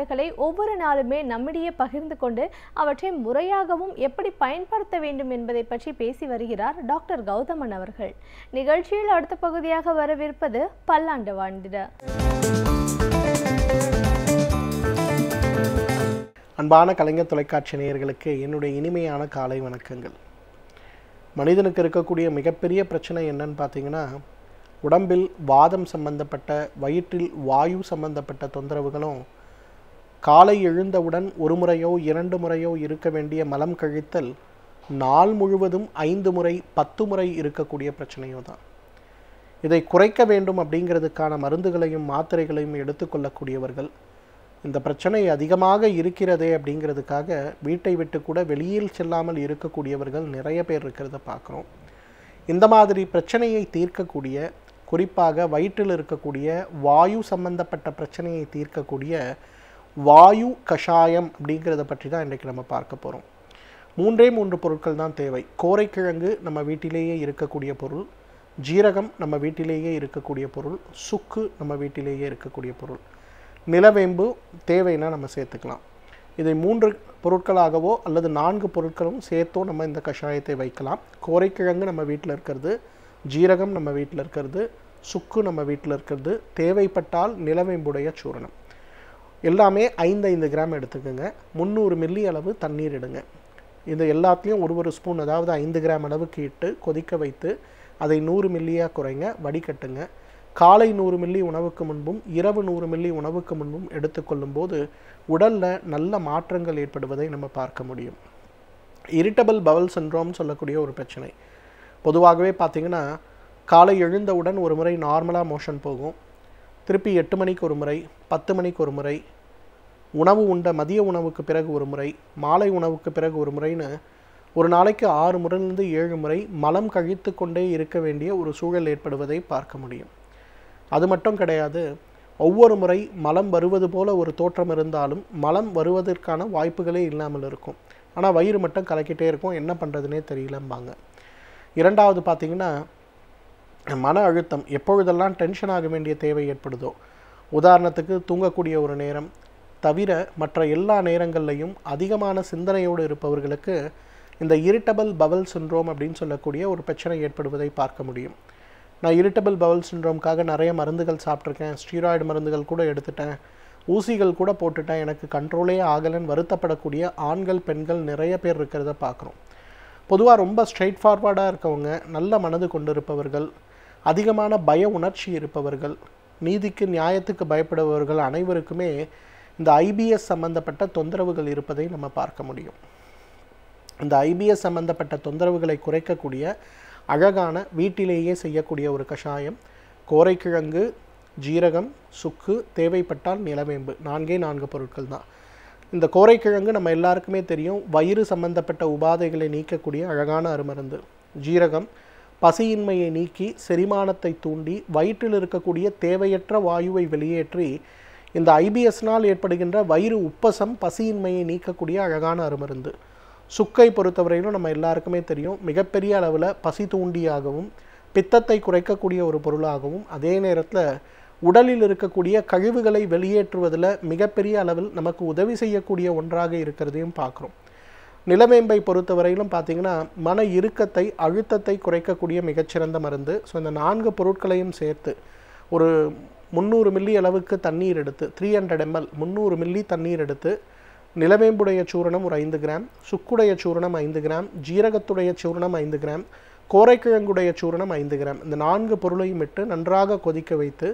செயல்பாடுகளை ஒவ்வொரு நாளுமே நம்மிடையே பகிர்ந்து கொண்டு அவற்றை முறையாகவும் எப்படி பயன்படுத்த வேண்டும் என்பதை பற்றி பேசி வருகிறார் டாக்டர் கௌதமன் அவர்கள். நிகழ்ச்சியில் அடுத்த பகுதியாக வரவிருப்பது பல்லாண்டு வாழ்ந்திட. அன்பான கலைஞர் தொலைக்காட்சி நேயர்களுக்கு என்னுடைய இனிமையான காலை வணக்கங்கள். மனிதனுக்கு இருக்கக்கூடிய மிகப்பெரிய பிரச்சனை என்னன்னு பார்த்தீங்கன்னா, உடம்பில் வாதம் சம்பந்தப்பட்ட, வயிற்றில் வாயு சம்பந்தப்பட்ட தொந்தரவுகளும், காலை எழுந்தவுடன் ஒரு முறையோ 2 முறையோ இருக்க வேண்டிய மலம் கழித்தல் நாள் முழுவதும் 5 முறை 10 முறை இருக்கக்கூடிய பிரச்சனையோ தான். இதை குறைக்க வேண்டும் அப்படிங்கிறதுக்கான மருந்துகளையும் மாத்திரைகளையும் எடுத்துக்கொள்ளக்கூடியவர்கள், இந்த பிரச்சனை அதிகமாக இருக்கிறதே அப்படிங்கிறதுக்காக வீட்டை விட்டு கூட வெளியில் செல்லாமல் இருக்கக்கூடியவர்கள் நிறைய பேர் இருக்கிறத பார்க்குறோம். இந்த மாதிரி பிரச்சனையை தீர்க்கக்கூடிய, குறிப்பாக வயிற்றில் இருக்கக்கூடிய வாயு சம்பந்தப்பட்ட பிரச்சனையை தீர்க்கக்கூடிய வாயு கஷாயம் அப்படிங்கிறத பற்றி தான் இன்றைக்கு நம்ம பார்க்க போகிறோம். 3 பொருட்கள் தான் தேவை. கோரைக்கிழங்கு நம்ம வீட்டிலேயே இருக்கக்கூடிய பொருள், ஜீரகம் நம்ம வீட்டிலேயே இருக்கக்கூடிய பொருள், சுக்கு நம்ம வீட்டிலேயே இருக்கக்கூடிய பொருள், நிலவேம்பு தேவைன்னா நம்ம சேர்த்துக்கலாம். இதை 3 பொருட்களாகவோ அல்லது 4 பொருட்களும் சேர்த்தோ நம்ம இந்த கஷாயத்தை வைக்கலாம். கோரைக்கிழங்கு நம்ம வீட்டில் இருக்கிறது, ஜீரகம் நம்ம வீட்டில் இருக்கிறது, சுக்கு நம்ம வீட்டில் இருக்கிறது, தேவைப்பட்டால் நிலவேம்புடைய சூரணம், எல்லாமே 5 கிராம் எடுத்துக்கோங்க. 300 மில்லி அளவு தண்ணீர் எடுங்க. இது எல்லாத்துலேயும் ஒரு ஸ்பூன், அதாவது 5 கிராம் அளவுக்கு இட்டு கொதிக்க வைத்து அதை 100 மில்லியாக குறைங்க, வடிகட்டுங்க. காலை 100 மில்லி உணவுக்கு முன்பும் இரவு 100 மில்லி உணவுக்கு முன்பும் எடுத்துக்கொள்ளும் போது உடலில் நல்ல மாற்றங்கள் ஏற்படுவதை நம்ம பார்க்க முடியும். இரிட்டபிள் பவல் சிண்ட்ரோம் சொல்லக்கூடிய ஒரு பிரச்சனை. பொதுவாகவே பார்த்திங்கன்னா, காலை எழுந்தவுடன் ஒரு முறை நார்மலாக மோஷன் போகும், திருப்பி 8 மணிக்கு ஒரு முறை, 10 மணிக்கு ஒரு முறை, உணவு உண்ட மதிய உணவுக்கு பிறகு ஒரு முறை, மாலை உணவுக்கு பிறகு ஒரு முறைன்னு ஒரு நாளைக்கு 6 முறையிலிருந்து 7 முறை மலம் கழித்து கொண்டே இருக்க வேண்டிய ஒரு சூழல் ஏற்படுவதை பார்க்க முடியும். அது மட்டும் கிடையாது, ஒவ்வொரு முறை மலம் வருவது போல ஒரு தோற்றம் இருந்தாலும் மலம் வருவதற்கான வாய்ப்புகளே இல்லாமல் இருக்கும். ஆனால் வயிறு மட்டும் கலக்கிட்டே இருக்கும், என்ன பண்ணுறதுனே தெரியலம்பாங்க. 2வது பார்த்திங்கன்னா, மன அழுத்தம். எப்பொழுதெல்லாம் டென்ஷன் ஆக வேண்டிய தேவை ஏற்படுதோ, உதாரணத்துக்கு தூங்கக்கூடிய ஒரு நேரம் தவிர மற்ற எல்லா நேரங்கள்லையும் அதிகமான சிந்தனையோடு இருப்பவர்களுக்கு இந்த இரிட்டபிள் பவல் சிண்ட்ரோம் அப்படின்னு சொல்லக்கூடிய ஒரு பிரச்சனை ஏற்படுவதை பார்க்க முடியும். நான் இரிட்டபிள் பவல் சிண்ட்ரோம்காக நிறைய மருந்துகள் சாப்பிட்ருக்கேன், ஸ்டீராய்டு மருந்துகள் கூட எடுத்துட்டேன், ஊசிகள் கூட போட்டுட்டேன், எனக்கு கண்ட்ரோலே ஆகலைன்னு வருத்தப்படக்கூடிய ஆண்கள் பெண்கள் நிறைய பேர் இருக்கிறத பார்க்குறோம். பொதுவாக ரொம்ப ஸ்ட்ரெயிட் ஃபார்வர்டாக இருக்கவங்க, நல்ல மனது கொண்டிருப்பவர்கள், அதிகமான பய உணர்ச்சி இருப்பவர்கள், நீதிக்கு நியாயத்துக்கு பயப்படுபவர்கள் அனைவருக்குமே இந்த ஐபிஎஸ் சம்பந்தப்பட்ட தொந்தரவுகள் இருப்பதை நம்ம பார்க்க முடியும். இந்த ஐபிஎஸ் சம்பந்தப்பட்ட தொந்தரவுகளை குறைக்கக்கூடிய அழகான வீட்டிலேயே செய்யக்கூடிய ஒரு கஷாயம் கோரைக்கிழங்கு, ஜீரகம், சுக்கு, தேவைப்பட்டால் நிலவேம்பு. 4 பொருட்கள் தான். இந்த கோரைக்கிழங்கு நம்ம எல்லாருக்குமே தெரியும், வயிறு சம்பந்தப்பட்ட உபாதைகளை நீக்கக்கூடிய அழகான அருமருந்து. ஜீரகம் பசியின்மையை நீக்கி செரிமானத்தை தூண்டி வயிற்றில் இருக்கக்கூடிய தேவையற்ற வாயுவை வெளியேற்றி இந்த ஐபிஎஸ்னால் ஏற்படுகின்ற வயிறு உப்பசம், பசியின்மையை நீக்கக்கூடிய அழகான அருமருந்து. சுக்கை பொறுத்தவரையிலும் நம்ம எல்லாருக்குமே தெரியும், மிகப்பெரிய அளவில் பசி தூண்டியாகவும் பித்தத்தை குறைக்கக்கூடிய ஒரு பொருளாகவும், அதே நேரத்தில் உடலில் இருக்கக்கூடிய கழிவுகளை வெளியேற்றுவதில் மிகப்பெரிய அளவில் நமக்கு உதவி செய்யக்கூடிய ஒன்றாக இருக்கிறதையும் பார்க்குறோம். நிலவேம்பை பொறுத்தவரையிலும் பார்த்திங்கன்னா, மன இறுக்கத்தை, அழுத்தத்தை குறைக்கக்கூடிய மிகச்சிறந்த மருந்து. ஸோ இந்த 4 பொருட்களையும் சேர்த்து ஒரு 300 மில்லி அளவுக்கு தண்ணீர் எடுத்து, 300 ml 300 மில்லி தண்ணீர் எடுத்து, நிலவேம்புடைய சூரணம் ஒரு 5 கிராம், சுக்குடைய சூரணம் 5 கிராம், ஜீரகத்துடைய சூரணம் 5 கிராம், கோரைக்கிழங்குடைய சூரணம் 5 கிராம், இந்த 4 பொருளையும் இட்டு நன்றாக கொதிக்க வைத்து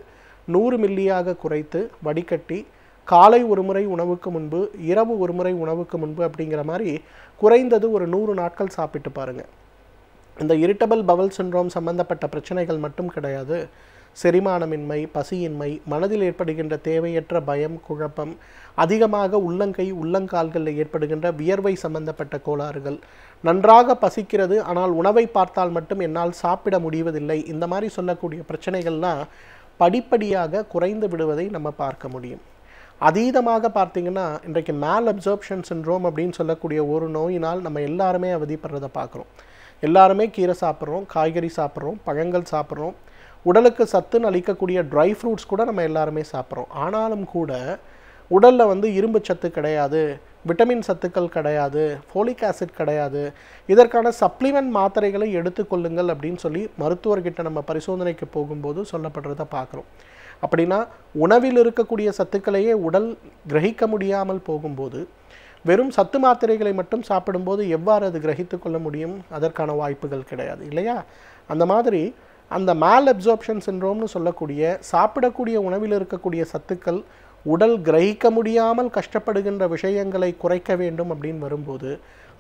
100 மில்லியாக குறைத்து வடிகட்டி காலை ஒரு முறை உணவுக்கு முன்பு, இரவு ஒரு முறை உணவுக்கு முன்பு அப்படிங்கிற மாதிரி குறைந்தது ஒரு 100 நாட்கள் சாப்பிட்டு பாருங்கள். இந்த இரிட்டபிள் பவல் சிண்ட்ரோம் சம்பந்தப்பட்ட பிரச்சனைகள் மட்டும் கிடையாது, செரிமானமின்மை, பசியின்மை, மனதில் ஏற்படுகின்ற தேவையற்ற பயம், குழப்பம், அதிகமாக உள்ளங்கை உள்ளங்கால்களில் ஏற்படுகின்ற வியர்வை சம்பந்தப்பட்ட கோளாறுகள், நன்றாக பசிக்கிறது ஆனால் உணவை பார்த்தால் மட்டும் என்னால் சாப்பிட முடிவதில்லை, இந்த மாதிரி சொல்லக்கூடிய பிரச்சனைகள்லாம் படிப்படியாக குறைந்து விடுவதை நம்ம பார்க்க முடியும். அதீதமாக பார்த்தீங்கன்னா இன்றைக்கு மேல் அப்சர்ப்ஷன் சிண்ட்ரோம் அப்படின்னு சொல்லக்கூடிய ஒரு நோயினால் நம்ம எல்லாருமே அவதிப்படுறதை பார்க்குறோம். எல்லாருமே கீரை சாப்பிட்றோம், காய்கறி சாப்பிட்றோம், பழங்கள் சாப்பிட்றோம், உடலுக்கு சத்துன்னு அளிக்கக்கூடிய ட்ரை ஃப்ரூட்ஸ் கூட நம்ம எல்லாருமே சாப்பிட்றோம். ஆனாலும் கூட உடலில் வந்து இரும்பு சத்து கிடையாது, விட்டமின் சத்துக்கள் கிடையாது, ஃபோலிக் ஆசிட் கிடையாது, இதற்கான சப்ளிமெண்ட் மாத்திரைகளை எடுத்துக்கொள்ளுங்கள் அப்படின்னு சொல்லி மருத்துவர்கிட்ட நம்ம பரிசோதனைக்கு போகும்போது சொல்லப்படுறத பார்க்குறோம். அப்படின்னா உணவில் இருக்கக்கூடிய சத்துக்களையே உடல் கிரகிக்க முடியாமல் போகும்போது வெறும் சத்து மாத்திரைகளை மட்டும் சாப்பிடும்போது எவ்வாறு அது கிரகித்து கொள்ள முடியும்? அதற்கான வாய்ப்புகள் கிடையாது இல்லையா? அந்த மாதிரி அந்த மேல் அப்சார்ப்ஷன் சிண்ட்ரோம்னு சொல்லக்கூடிய சாப்பிடக்கூடிய உணவில் இருக்கக்கூடிய சத்துக்கள் உடல் கிரகிக்க முடியாமல் கஷ்டப்படுகின்ற விஷயங்களை குறைக்க வேண்டும் அப்படின்னு வரும்போது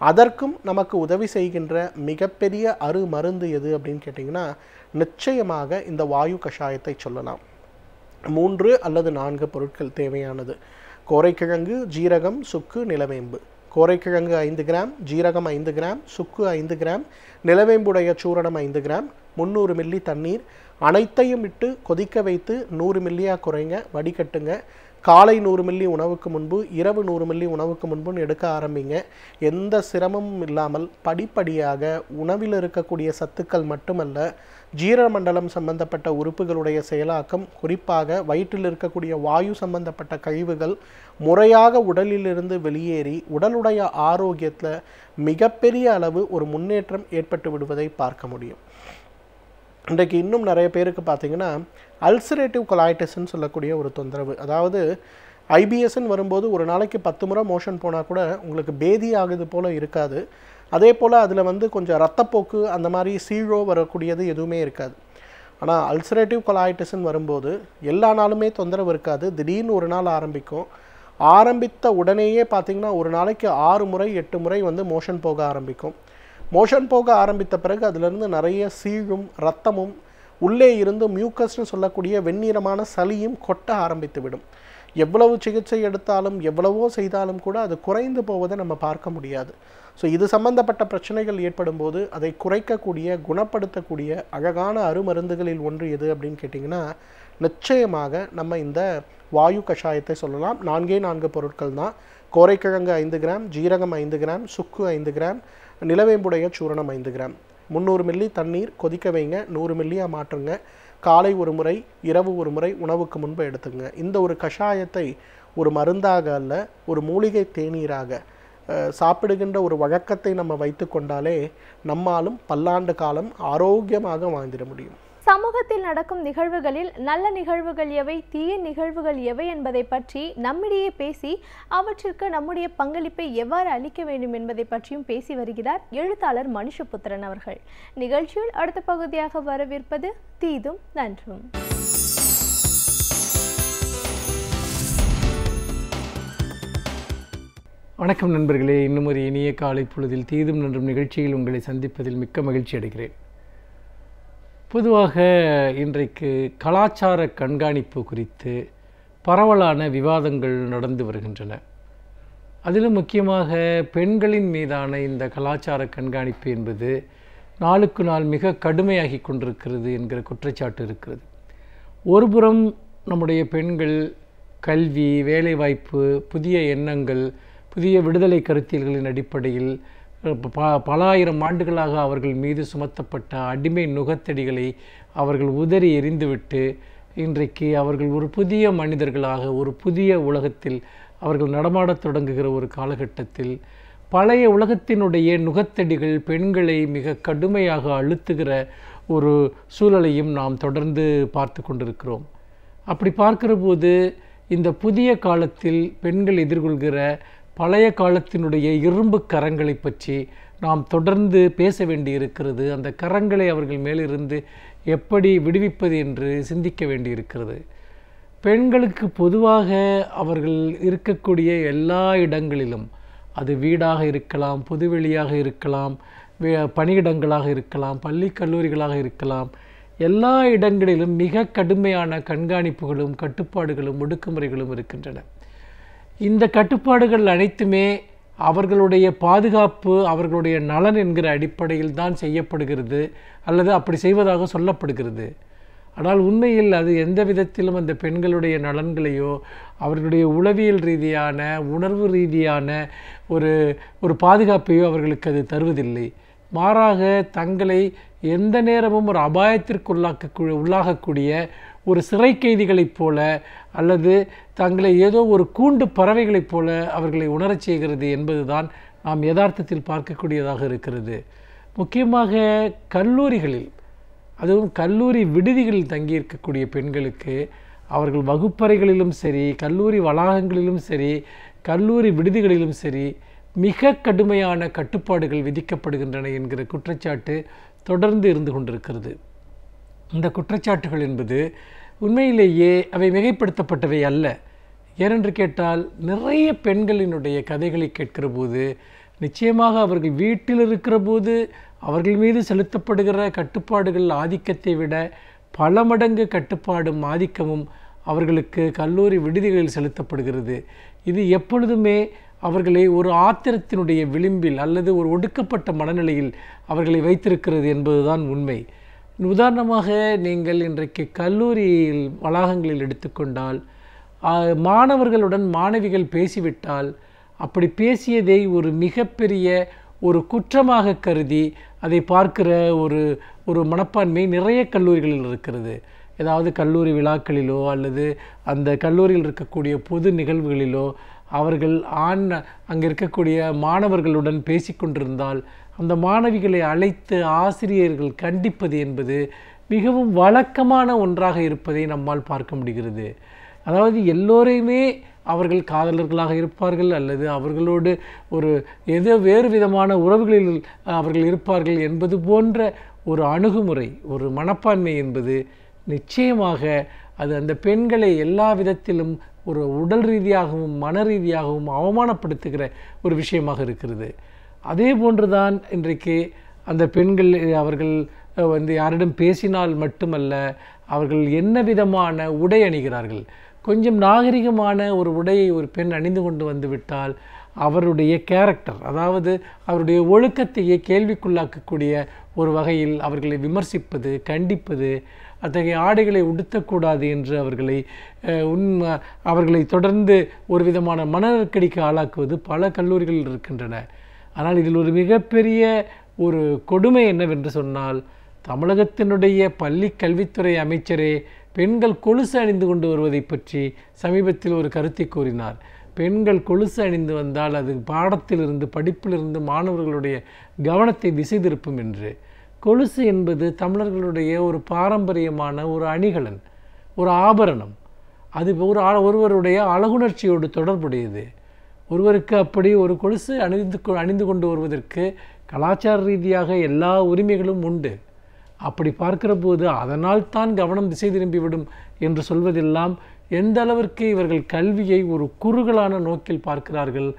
அதற்கும் நமக்கு உதவி செய்கின்ற மிகப்பெரிய மருந்து எது அப்படின்னு கேட்டிங்கன்னா நிச்சயமாக இந்த வாயு கஷாயத்தை சொல்லலாம். 3 அல்லது 4 பொருட்கள் தேவையானது. கோரைக்கிழங்கு, ஜீரகம், சுக்கு, நிலவேம்பு. கோரைக்கிழங்கு 5 கிராம், ஜீரகம் 5 கிராம், சுக்கு 5 கிராம், நிலவேம்புடைய சூரணம் 5 கிராம், 300 மில்லி தண்ணீர், அனைத்தையும் இட்டு கொதிக்க வைத்து 100 மில்லியாக குறைங்க, வடிகட்டுங்க. காலை 100 மில்லி உணவுக்கு முன்பு, இரவு 100 மில்லி உணவுக்கு முன்புன்னு எடுக்க ஆரம்பிங்க. எந்த சிரமமும் இல்லாமல் படிப்படியாக உணவில் இருக்கக்கூடிய சத்துக்கள் மட்டுமல்ல, ஜீரணமண்டலம் சம்பந்தப்பட்ட உறுப்புகளுடைய செயலாக்கம், குறிப்பாக வயிற்றில் இருக்கக்கூடிய வாயு சம்பந்தப்பட்ட கழிவுகள் முறையாக உடலிலிருந்து வெளியேறி உடலுடைய ஆரோக்கியத்தில் மிகப்பெரிய அளவு ஒரு முன்னேற்றம் ஏற்பட்டு விடுவதை பார்க்க முடியும். இன்றைக்கு இன்னும் நிறைய பேருக்கு பார்த்திங்கன்னா அல்சரேட்டிவ் கொலாய்டிஸ்ன்னு சொல்லக்கூடிய ஒரு தொந்தரவு, அதாவது ஐபிஎஸ்ன்னு வரும்போது ஒரு நாளைக்கு 10 முறை மோஷன் போனால் கூட உங்களுக்கு பேதி ஆகுது போல் இருக்காது. அதே போல் அதில் வந்து கொஞ்சம் ரத்தப்போக்கு அந்த மாதிரி சீழோ வரக்கூடியது எதுவுமே இருக்காது. ஆனால் அல்சரேட்டிவ் கொலாய்டிஸ்ன்னு வரும்போது எல்லா நாளுமே தொந்தரவு இருக்காது. திடீர்னு ஒரு நாள் ஆரம்பிக்கும். ஆரம்பித்த உடனேயே பார்த்திங்கன்னா ஒரு நாளைக்கு 6 முறை 8 முறை வந்து மோஷன் போக ஆரம்பிக்கும். மோஷன் போக ஆரம்பித்த பிறகு அதிலிருந்து நிறைய சீழும் இரத்தமும் உள்ளே இருந்து மியூக்கஸ்னு சொல்லக்கூடிய வெண்ணிறமான சளியும் கொட்ட ஆரம்பித்து விடும். எவ்வளவு சிகிச்சை எடுத்தாலும் எவ்வளவோ செய்தாலும் கூட அது குறைந்து போவதை நம்ம பார்க்க முடியாது. ஸோ இது சம்பந்தப்பட்ட பிரச்சனைகள் ஏற்படும் போது அதை குறைக்கக்கூடிய குணப்படுத்தக்கூடிய அழகான அருமருந்துகளில் ஒன்று எது அப்படின்னு கேட்டிங்கன்னா நிச்சயமாக நம்ம இந்த வாயு கஷாயத்தை சொல்லலாம். 4 பொருட்கள் தான். கோரைக்கிழங்கு 5 கிராம், ஜீரகம் 5 கிராம், சுக்கு 5 கிராம், நிலவேம்புடைய சூரணம் 5 கிராம், 300 மில்லி தண்ணீர் கொதிக்க வைங்க, 100 மில்லியாக மாற்றுங்க. காலை ஒரு முறை, இரவு ஒரு முறை உணவுக்கு முன்பு எடுத்துங்க. இந்த ஒரு கஷாயத்தை ஒரு மருந்தாக அல்ல, ஒரு மூலிகை தேநீராக சாப்பிடுகின்ற ஒரு வழக்கத்தை நம்ம வைத்து கொண்டாலே நம்மாலும் பல்லாண்டு காலம் ஆரோக்கியமாக வாழ்ந்திட முடியும். சமூகத்தில் நடக்கும் நிகழ்வுகளில் நல்ல நிகழ்வுகள் எவை, தீய நிகழ்வுகள் எவை என்பதை பற்றி நம்மிடையே பேசி அவற்றிற்கு நம்முடைய பங்களிப்பை எவ்வாறு அளிக்க வேண்டும் என்பதை பற்றியும் பேசி வருகிறார் எழுத்தாளர் மனுஷபுத்திரன் அவர்கள். நிகழ்ச்சியில் அடுத்த பகுதியாக வரவிருப்பது தீதும் நன்றும். வணக்கம் நண்பர்களே, இன்னும் ஒரு இனிய காலை பொழுதில் தீதும் நன்றும் நிகழ்ச்சியில் உங்களை சந்திப்பதில் மிக்க மகிழ்ச்சி அடைகிறேன். பொதுவாக இன்றைக்கு கலாச்சார கண்காணிப்பு குறித்து பரவலான விவாதங்கள் நடந்து வருகின்றன. அதிலும் முக்கியமாக பெண்களின் மீதான இந்த கலாச்சார கண்காணிப்பு என்பது நாளுக்கு நாள் மிக கடுமையாகி கொண்டிருக்கிறது என்கிற குற்றச்சாட்டு இருக்கிறது. ஒருபுறம் நம்முடைய பெண்கள் கல்வி, வேலைவாய்ப்பு, புதிய எண்ணங்கள், புதிய விடுதலை கருத்தியல்களின் அடிப்படையில் பல ஆயிரம் ஆண்டுகளாக அவர்கள் மீது சுமத்தப்பட்ட அடிமை நுகத்தடிகளை அவர்கள் உதறி எறிந்துவிட்டு இன்றைக்கு அவர்கள் ஒரு புதிய மனிதர்களாக ஒரு புதிய உலகத்தில் அவர்கள் நடமாடத் தொடங்குகிற ஒரு காலகட்டத்தில் பழைய உலகத்தினுடைய நுகத்தடிகள் பெண்களை மிக கடுமையாக அழுத்துகிற ஒரு சூழலையும் நாம் தொடர்ந்து பார்த்து கொண்டிருக்கிறோம். அப்படி பார்க்கிற போது இந்த புதிய காலத்தில் பெண்கள் எதிர்கொள்கிற பழைய காலத்தினுடைய இரும்பு கரங்களை பற்றி நாம் தொடர்ந்து பேச வேண்டியிருக்கிறது. அந்த கரங்களை அவர்கள் மேலிருந்து எப்படி விடுவிப்பது என்று சிந்திக்க வேண்டியிருக்கிறது. பெண்களுக்கு பொதுவாக அவர்கள் இருக்கக்கூடிய எல்லா இடங்களிலும், அது வீடாக இருக்கலாம், பொதுவெளியாக இருக்கலாம், பணியிடங்களாக இருக்கலாம், பள்ளி கல்லூரிகளாக இருக்கலாம், எல்லா இடங்களிலும் மிக கடுமையான கண்காணிப்புகளும் கட்டுப்பாடுகளும் ஒடுக்குமுறைகளும் இருக்கின்றன. இந்த கட்டுப்பாடுகள் அனைத்துமே அவர்களுடைய பாதுகாப்பு, அவர்களுடைய நலன் என்கிற அடிப்படையில் தான் செய்யப்படுகிறது அல்லது அப்படி செய்வதாக சொல்லப்படுகிறது. ஆனால் உண்மையில் அது எந்த விதத்திலும் அந்த பெண்களுடைய நலன்களையோ அவர்களுடைய உளவியல் ரீதியான உணர்வு ரீதியான ஒரு பாதுகாப்பையோ அவர்களுக்கு அது தருவதில்லை. மாறாக தங்களை எந்த நேரமும் ஒரு அபாயத்திற்கு உள்ளாகக்கூடிய ஒரு சிறை கைதிகளைப் போல அல்லது தங்களை ஏதோ ஒரு கூண்டு பறவைகளைப் போல அவர்களை உணரச் செய்கிறது என்பதுதான் நாம் யதார்த்தத்தில் பார்க்கக்கூடியதாக இருக்கிறது. முக்கியமாக கல்லூரிகளில், அதுவும் கல்லூரி விடுதிகளில் தங்கியிருக்கக்கூடிய பெண்களுக்கு அவர்கள் வகுப்பறைகளிலும் சரி, கல்லூரி வளாகங்களிலும் சரி, கல்லூரி விடுதிகளிலும் சரி மிக கடுமையான கட்டுப்பாடுகள் விதிக்கப்படுகின்றன என்கிற குற்றச்சாட்டு தொடர்ந்து இருந்து கொண்டிருக்கிறது. இந்த குற்றச்சாட்டுகள் என்பது உண்மையிலேயே அவை மிகைப்படுத்தப்பட்டவை அல்ல. ஏனென்று கேட்டால் நிறைய பெண்களினுடைய கதைகளை கேட்கிற போது நிச்சயமாக அவர்கள் வீட்டில் இருக்கிற போது அவர்கள் மீது செலுத்தப்படுகிற கட்டுப்பாடுகள் ஆதிக்கத்தை விட பல மடங்கு கட்டுப்பாடும் ஆதிக்கமும் அவர்களுக்கு கல்லூரி விடுதிகளில் செலுத்தப்படுகிறது. இது எப்பொழுதுமே அவர்களை ஒரு ஆத்திரத்தினுடைய விளிம்பில் அல்லது ஒரு ஒடுக்கப்பட்ட மனநிலையில் அவர்களை வைத்திருக்கிறது என்பதுதான் உண்மை. உதாரணமாக நீங்கள் இன்றைக்கு கல்லூரியில் வளாகங்களில் எடுத்துக்கொண்டால் மாணவர்களுடன் மாணவிகள் பேசிவிட்டால் அப்படி பேசியதை ஒரு மிகப்பெரிய ஒரு குற்றமாக கருதி அதை பார்க்கிற ஒரு மனப்பான்மை நிறைய கல்லூரிகளில் இருக்கிறது. ஏதாவது கல்லூரி விழாக்களிலோ அல்லது அந்த கல்லூரியில் இருக்கக்கூடிய பொது நிகழ்வுகளிலோ அவர்கள் அங்கே இருக்கக்கூடிய மாணவர்களுடன் பேசி கொண்டிருந்தால் அந்த மாணவிகளை அழைத்து ஆசிரியர்கள் கண்டிப்பது என்பது மிகவும் வழக்கமான ஒன்றாக இருப்பதை நம்மால் பார்க்க முடிகிறது. அதாவது எல்லோரையுமே அவர்கள் காதலர்களாக இருப்பார்கள் அல்லது அவர்களோடு ஏதோ வேறு விதமான உறவுகளில் அவர்கள் இருப்பார்கள் என்பது போன்ற ஒரு அணுகுமுறை, ஒரு மனப்பான்மை என்பது நிச்சயமாக அது அந்த பெண்களை எல்லா விதத்திலும் ஒரு உடல் ரீதியாகவும் மன ரீதியாகவும் அவமானப்படுத்துகிற ஒரு விஷயமாக இருக்கிறது. அதே போன்றுதான் இன்றைக்கு அந்த பெண்கள் அவர்கள் யாரிடம் பேசினால் மட்டுமல்ல, அவர்கள் என்ன விதமான உடை அணிகிறார்கள். கொஞ்சம் நாகரிகமான ஒரு உடையை ஒரு பெண் அணிந்து கொண்டு வந்து விட்டால் அவருடைய கேரக்டர், அதாவது அவருடைய ஒழுக்கத்தையே கேள்விக்குள்ளாக்கக்கூடிய ஒரு வகையில் அவர்களை விமர்சிப்பது, கண்டிப்பது, அத்தகைய ஆடைகளை உடுத்தக்கூடாது என்று அவர்களை தொடர்ந்து ஒரு விதமான மன நெருக்கடிக்கு ஆளாக்குவது பல கல்லூரிகளில் இருக்கின்றன. ஆனால் இதில் ஒரு மிகப்பெரிய ஒரு கொடுமை என்னவென்று சொன்னால், தமிழகத்தினுடைய பள்ளி கல்வித்துறை அமைச்சரே பெண்கள் கொலுசு அணிந்து கொண்டு வருவதை பற்றி சமீபத்தில் ஒரு கருத்தை கூறினார். பெண்கள் கொலுசு அணிந்து வந்தால் அது பாடத்திலிருந்து படிப்பிலிருந்து மாணவர்களுடைய கவனத்தை திசை திருப்பும் என்று. கொலுசு என்பது தமிழர்களுடைய ஒரு பாரம்பரியமான ஒரு அணிகலன், ஒரு ஆபரணம். அது ஒருவருடைய அழகுணர்ச்சியோடு தொடர்புடையது. ஒருவருக்கு அப்படி ஒரு கொலுசு அணிந்து கொண்டு வருவதற்கு கலாச்சார ரீதியாக எல்லா உரிமைகளும் உண்டு. அப்படி பார்க்கிற போது அதனால் தான் கவனம் திசை திரும்பிவிடும் என்று சொல்வதெல்லாம் எந்த அளவிற்கு இவர்கள் கல்வியை ஒரு குறுகலான நோக்கில் பார்க்கிறார்கள்,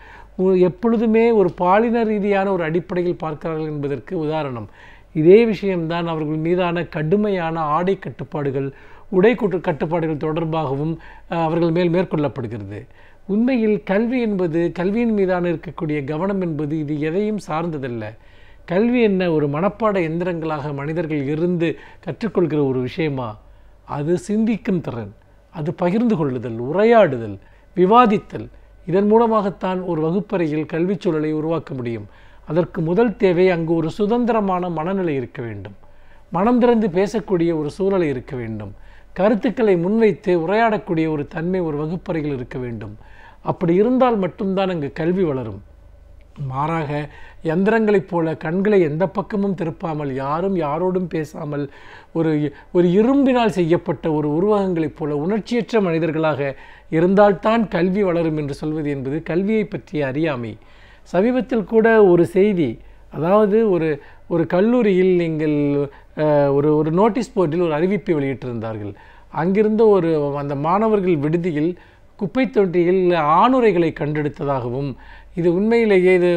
எப்பொழுதுமே ஒரு பாலின ரீதியான ஒரு அடிப்படையில் பார்க்கிறார்கள் என்பதற்கு உதாரணம். இதே விஷயம்தான் அவர்கள் மீதான கடுமையான ஆடை கட்டுப்பாடுகள், உடை கட்டுப்பாடுகள் தொடர்பாகவும் அவர்கள் மேற்கொள்ளப்படுகிறது. உண்மையில் கல்வி என்பது, கல்வியின் மீதான இருக்கக்கூடிய கவனம் என்பது இது எதையும் சார்ந்ததல்ல. கல்வி என்ன ஒரு மனப்பாட எந்திரங்களாக மனிதர்கள் இருந்து கற்றுக்கொள்கிற ஒரு விஷயமா? அது சிந்திக்கும் திறன், அது பகிர்ந்து கொள்ளுதல், உரையாடுதல், விவாதித்தல். இதன் மூலமாகத்தான் ஒரு வகுப்பறையில் கல்வி சூழலை உருவாக்க முடியும். அதற்கு முதல் தேவை அங்கு ஒரு சுதந்திரமான மனநிலை இருக்க வேண்டும். மனம் திறந்து பேசக்கூடிய ஒரு சூழலை இருக்க வேண்டும். கருத்துக்களை முன்வைத்து உரையாடக்கூடிய ஒரு தன்மை ஒரு வகுப்பறையில் இருக்க வேண்டும். அப்படி இருந்தால் மட்டும்தான் அங்கு கல்வி வளரும். மாறாக யந்திரங்களைப் போல கண்களை எந்த பக்கமும் திருப்பாமல், யாரும் யாரோடும் பேசாமல், ஒரு இரும்பினால் செய்யப்பட்ட ஒரு உருவகங்களைப் போல உணர்ச்சியற்ற மனிதர்களாக இருந்தால்தான் கல்வி வளரும் என்று சொல்வது என்பது கல்வியை பற்றிய அறியாமை. சமீபத்தில் கூட ஒரு செய்தி, அதாவது ஒரு கல்லூரியில் நீங்கள் ஒரு நோட்டீஸ் போர்டில் ஒரு அறிவிப்பை வெளியிட்டிருந்தார்கள். அங்கிருந்த அந்த மாணவர்கள் விடுதியில் குப்பை தொட்டியில் ஆணுரைகளை கண்டெடுத்ததாகவும், இது உண்மையிலேயே இது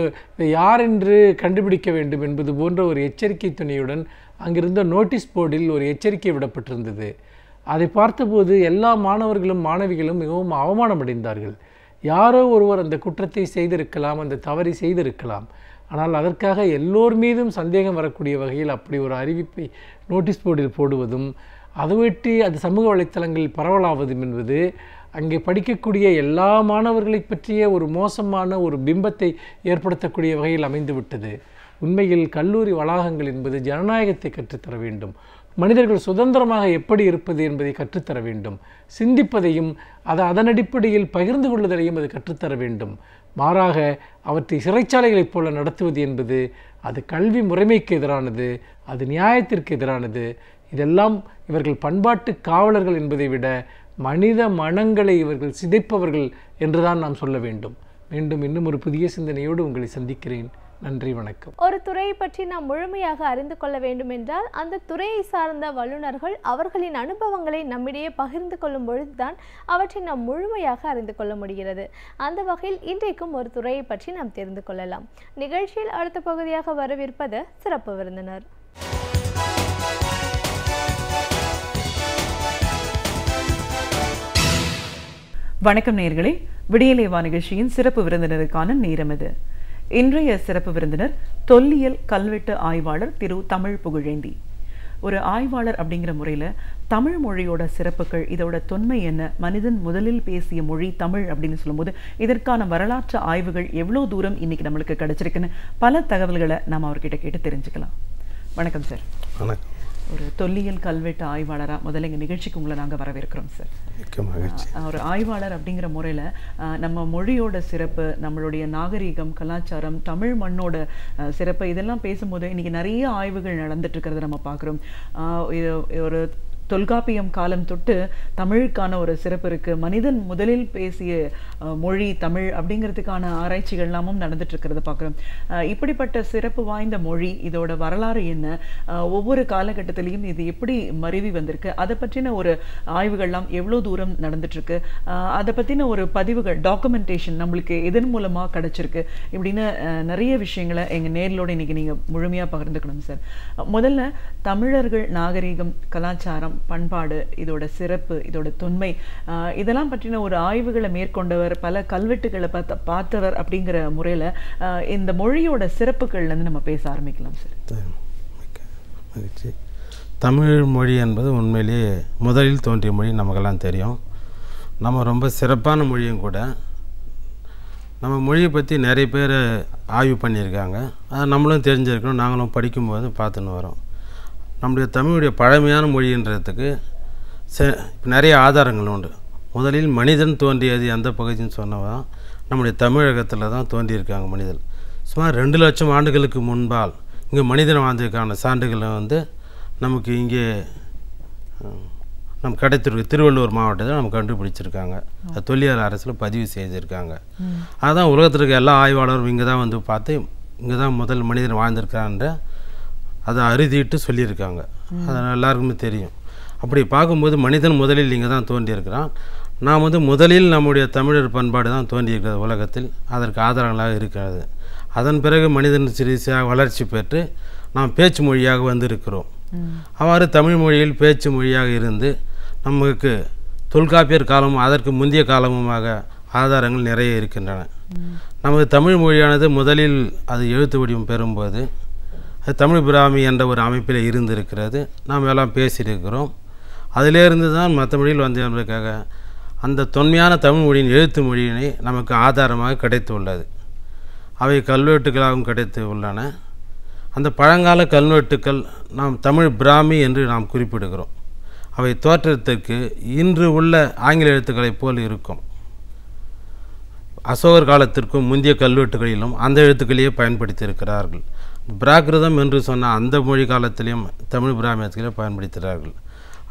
யார் என்று கண்டுபிடிக்க வேண்டும் என்பது போன்ற ஒரு எச்சரிக்கை துணியுடன் அங்கிருந்த நோட்டீஸ் போர்டில் ஒரு எச்சரிக்கை விடப்பட்டிருந்தது. அதை பார்த்தபோது எல்லா மாணவர்களும் மாணவிகளும் மிகவும் அவமானமடைந்தார்கள். யாரோ ஒருவர் அந்த குற்றத்தை செய்திருக்கலாம், அந்த தவறை செய்திருக்கலாம். ஆனால் அதற்காக எல்லோர் மீதும் சந்தேகம் வரக்கூடிய வகையில் அப்படி ஒரு அறிவிப்பை நோட்டீஸ் போர்டில் போடுவதும், அதை வெட்டி அது சமூக வலைத்தளங்களில் பரவலாவதும் என்பது அங்கே படிக்கக்கூடிய எல்லா மாணவர்களை பற்றிய ஒரு மோசமான ஒரு பிம்பத்தை ஏற்படுத்தக்கூடிய வகையில் அமைந்துவிட்டது. உண்மையில் கல்லூரி வளாகங்கள் என்பது ஜனநாயகத்தை கற்றுத்தர வேண்டும், மனிதர்கள் சுதந்திரமாக எப்படி இருப்பது என்பதை கற்றுத்தர வேண்டும். சிந்திப்பதையும் அதன் அடிப்படையில் பகிர்ந்து கொள்ளுதலையும் அது கற்றுத்தர வேண்டும். மாறாக அவற்றை சிறைச்சாலைகளைப் போல நடத்துவது என்பது அது கல்வி முறைமைக்கு எதிரானது, அது நியாயத்திற்கு எதிரானது. இதெல்லாம் இவர்கள் பண்பாட்டு காவலர்கள் என்பதை விட மனித மனங்களை இவர்கள் சிதைப்பவர்கள் என்றுதான் நாம் சொல்ல வேண்டும். மீண்டும் இன்னும் ஒரு புதிய சிந்தனையோடு உங்களை சந்திக்கிறேன். நன்றி, வணக்கம். ஒரு துறையை பற்றி நாம் முழுமையாக அறிந்து கொள்ள வேண்டும் என்றால் அந்த துறையை சார்ந்த வல்லுநர்கள் அவர்களின் அனுபவங்களை நம்மிடையே பகிர்ந்து கொள்ளும் பொழுதுதான் அவற்றை நாம் முழுமையாக அறிந்து கொள்ள முடிகிறது. அந்த வகையில் இன்றைக்கும் ஒரு துறையை பற்றி நாம் தெரிந்து கொள்ளலாம். நிகழ்ச்சியில் அடுத்த பகுதியாக வரவிருப்பது சிறப்பு விருந்தினர். வணக்கம் நேயர்களே, விடியலேவா நிகழ்ச்சியின் சிறப்பு விருந்தினருக்கான நேரம் இது. இன்றைய சிறப்பு விருந்தினர் தொல்லியல் கல்வெட்டு ஆய்வாளர் திரு தமிழ் புகழேந்தி. ஒரு ஆய்வாளர் அப்படிங்கிற முறையில் தமிழ் மொழியோட சிறப்புகள், இதோட தொன்மை என்ன, மனிதன் முதலில் பேசிய மொழி தமிழ் அப்படின்னு சொல்லும்போது இதற்கான வரலாற்று ஆய்வுகள் எவ்வளோ தூரம் இன்னைக்கு நம்மளுக்கு கிடைச்சிருக்குன்னு பல தகவல்களை நாம் அவர்கிட்ட கேட்டு தெரிஞ்சுக்கலாம். வணக்கம் சார். வணக்கம். ஒரு தொல்லியல் கல்வெட்டு ஆய்வாளராக முதல்ல எங்கள் நிகழ்ச்சிக்கு உங்களை நாங்கள் வரவேற்கிறோம் சார். ஒரு ஆய்வாளர் அப்படிங்கிற முறையில் நம்ம மொழியோட சிறப்பு, நம்மளுடைய நாகரீகம், கலாச்சாரம், தமிழ் மண்ணோட சிறப்பு இதெல்லாம் பேசும்போது இன்னைக்கு நிறைய ஆய்வுகள் நடந்துட்டு இருக்கிறத நம்ம பார்க்குறோம். ஒரு தொல்காப்பியம் காலம் தொட்டு தமிழுக்கான ஒரு சிறப்பு இருக்குது. மனிதன் முதலில் பேசிய மொழி தமிழ் அப்படிங்கிறதுக்கான ஆராய்ச்சிகள் எல்லாமும் நடந்துட்டு இருக்கிறத பார்க்குறோம். இப்படிப்பட்ட சிறப்பு வாய்ந்த மொழி, இதோட வரலாறு என்ன, ஒவ்வொரு காலகட்டத்திலையும் இது எப்படி மருவி வந்திருக்கு, அதை பற்றின ஒரு ஆய்வுகள்லாம் எவ்வளோ தூரம் நடந்துட்டுருக்கு, அதை பற்றின ஒரு பதிவுகள், டாக்குமெண்டேஷன் நம்மளுக்கு எதன் மூலமாக கிடச்சிருக்கு, இப்படின்னு நிறைய விஷயங்களை எங்கள் நேரிலோடு இன்றைக்கி நீங்கள் முழுமையாக பகிர்ந்துக்கணும் சார். முதல்ல தமிழர்கள் நாகரீகம், கலாச்சாரம், பண்பாடு, இதோட சிறப்பு, இதோட தொன்மை, இதெல்லாம் பற்றின ஒரு ஆய்வுகளை மேற்கொண்டவர், பல கல்வெட்டுகளை பார்த்தவர் அப்படிங்கிற முறையில் இந்த மொழியோட சிறப்புகள்லேருந்து நம்ம பேச ஆரம்பிக்கலாம் சார். மகிழ்ச்சி. தமிழ் மொழி என்பது உண்மையிலேயே முதலில் தோன்றிய மொழி நமக்கெல்லாம் தெரியும். நம்ம ரொம்ப சிறப்பான மொழியும் கூட. நம்ம மொழியை பற்றி நிறைய பேர் ஆய்வு பண்ணியிருக்காங்க. அதை நம்மளும் தெரிஞ்சிருக்கணும், நாங்களும் படிக்கும்போது பார்த்துன்னு வரோம். நம்முடைய தமிழுடைய பழமையான மொழின்றதுக்கு நிறைய ஆதாரங்கள் உண்டு. முதலில் மனிதன் தோன்றியது எந்த பகுதின்னு சொன்னவா நம்முடைய தமிழகத்தில் தான் தோன்றியிருக்காங்க. மனிதன் சுமார் 2 லட்சம் ஆண்டுகளுக்கு முன்பால் இங்கே மனிதன் வாழ்ந்ததுக்கான சான்றுகளை நமக்கு இங்கே நம்ம கிடைத்திருக்கு. திருவள்ளூர் மாவட்டத்தில் நம்ம கண்டுபிடிச்சிருக்காங்க. அது தொல்லியல் அரசில் பதிவு செய்திருக்காங்க. அதுதான் உலகத்தில் இருக்க எல்லா ஆய்வாளரும் இங்கே தான் பார்த்து இங்கே தான் முதல் மனிதன் வாழ்ந்திருக்கான்ற அதை அறுதிட்டு சொல்லியிருக்காங்க. அது எல்லாருக்குமே தெரியும். அப்படி பார்க்கும்போது மனிதன் முதலில் இங்கே தான் தோன்றியிருக்கிறான். நாம் முதலில் நம்முடைய தமிழர் பண்பாடு தான் தோன்றியிருக்கிறது உலகத்தில். அதற்கு ஆதாரங்களாக இருக்கிறது. அதன் பிறகு மனிதன் சிறிசாக வளர்ச்சி பெற்று நாம் பேச்சு மொழியாக வந்திருக்கிறோம். அவ்வாறு தமிழ் மொழியில் பேச்சு மொழியாக இருந்து நமக்கு தொல்காப்பியர் காலமும் அதற்கு முந்தைய காலமுமாக ஆதாரங்கள் நிறைய இருக்கின்றன. நமது தமிழ் மொழியானது முதலில் அது எழுத்து வடிவம் பெறும்போது அது தமிழ் பிராமி என்ற ஒரு அமைப்பில் இருந்திருக்கிறது. நாம் எல்லாம் பேசியிருக்கிறோம். அதிலேருந்து தான் மற்ற மொழியில் வந்தவர்களுக்காக அந்த தொன்மையான தமிழ் மொழியின் எழுத்து மொழியினை நமக்கு ஆதாரமாக கிடைத்துள்ளது. அவை கல்வெட்டுகளாகவும் கிடைத்து உள்ளன. அந்த பழங்கால கல்வெட்டுக்கள் நாம் தமிழ் பிராமி என்று நாம் குறிப்பிடுகிறோம். அவை தோற்றத்திற்கு இன்று உள்ள ஆங்கில எழுத்துக்களைப் போல் இருக்கும். அசோகர் காலத்திற்கும் முந்தைய கல்வெட்டுகளிலும் அந்த எழுத்துக்களையே பயன்படுத்தியிருக்கிறார்கள். பிராகிருதம் என்று சொன்ன அந்த மொழி காலத்திலையும் தமிழ் பிராமியத்திலே பயன்படுத்துகிறார்கள்.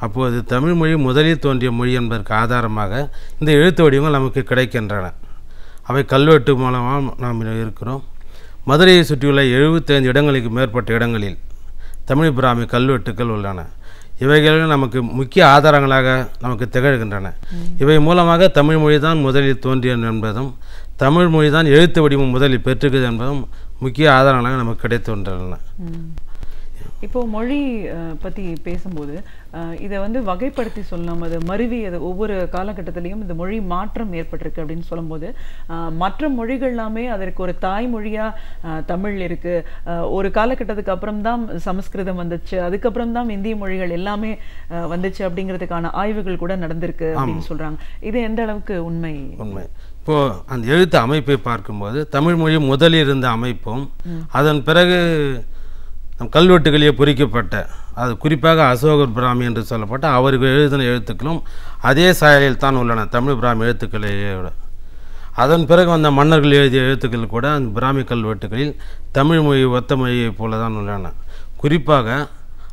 அப்போது தமிழ் மொழி முதலில் தோன்றிய மொழி என்பதற்கு ஆதாரமாக இந்த எழுத்து வடிவங்கள் நமக்கு கிடைக்கின்றன. அவை கல்வெட்டு மூலமாக நாம் இருக்கிறோம். மதுரையை சுற்றியுள்ள 75 இடங்களுக்கு மேற்பட்ட இடங்களில் தமிழ் பிராமி கல்வெட்டுக்கள் உள்ளன. இவைகள் நமக்கு முக்கிய ஆதாரங்களாக நமக்கு திகழ்கின்றன. இவை மூலமாக தமிழ் மொழி தான் முதலில் தோன்றியது என்பதும் தமிழ் மொழி தான் எழுத்து வடிவம் முதலில் பெற்றுகிறது என்பதும் முக்கிய ஆதாரங்களாக நமக்கு கிடைத்துள்ளன. இப்போ மொழி பற்றி பேசும்போது இதை வகைப்படுத்தி சொல்லலாம். அது மருவி அது ஒவ்வொரு காலகட்டத்திலையும் இந்த மொழி மாற்றம் ஏற்பட்டிருக்கு அப்படின்னு சொல்லும்போது மற்ற மொழிகள் எல்லாமே அதற்கு ஒரு தாய்மொழியாக தமிழ் இருக்குது. ஒரு காலகட்டத்துக்கு அப்புறம் தான் சமஸ்கிருதம் வந்துச்சு, அதுக்கப்புறம் தான் இந்திய மொழிகள் எல்லாமே வந்துச்சு அப்படிங்கிறதுக்கான ஆய்வுகள் கூட நடந்திருக்கு அப்படின்னு சொல்கிறாங்க. இது எந்த அளவுக்கு உண்மை? உண்மை. இப்போது அந்த எழுத்து அமைப்பை பார்க்கும்போது தமிழ் மொழி முதலில் இருந்த அமைப்பும் அதன் பிறகு நம் கல்வெட்டுகளிலே பொறிக்கப்பட்ட, அது குறிப்பாக அசோகர் பிராமி என்று சொல்லப்பட்ட அவர்கள் எழுதின எழுத்துக்களும் அதே சாயலில் தான் உள்ளன, தமிழ் பிராமி எழுத்துக்களையோட. அதன் பிறகு வந்த மன்னர்கள் எழுதிய எழுத்துக்கள் கூட அந்த பிராமி கல்வெட்டுகளில் தமிழ் மொழி ஒத்த மொழியை போல தான் உள்ளன. குறிப்பாக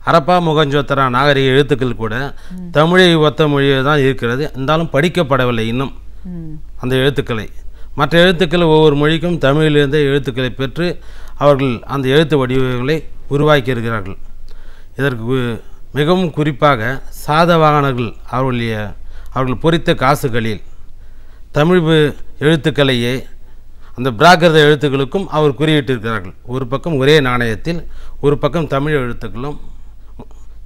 ஹரப்பா மொஹஞ்சதாரோ நாகரிக எழுத்துக்கள் கூட தமிழை ஒத்த மொழியை தான் இருக்கிறது. இருந்தாலும் படிக்கப்படவில்லை இன்னும் அந்த எழுத்துக்களை. மற்ற எழுத்துக்கள் ஒவ்வொரு மொழிக்கும் தமிழிலிருந்தே எழுத்துக்களை பெற்று அவர்கள் அந்த எழுத்து வடிவங்களை உருவாக்கி இருக்கிறார்கள். இதற்கு மிகவும் குறிப்பாக சாதவாகனர்கள் அவர்கள் பொறித்த காசுகளில் தமிழ் எழுத்துக்களையே அந்த பிராகிருத எழுத்துக்களுக்கும் அவர் குறியிட்டிருக்கிறார்கள். ஒரு பக்கம் ஒரே நாணயத்தில் ஒரு பக்கம் தமிழ் எழுத்துக்களும்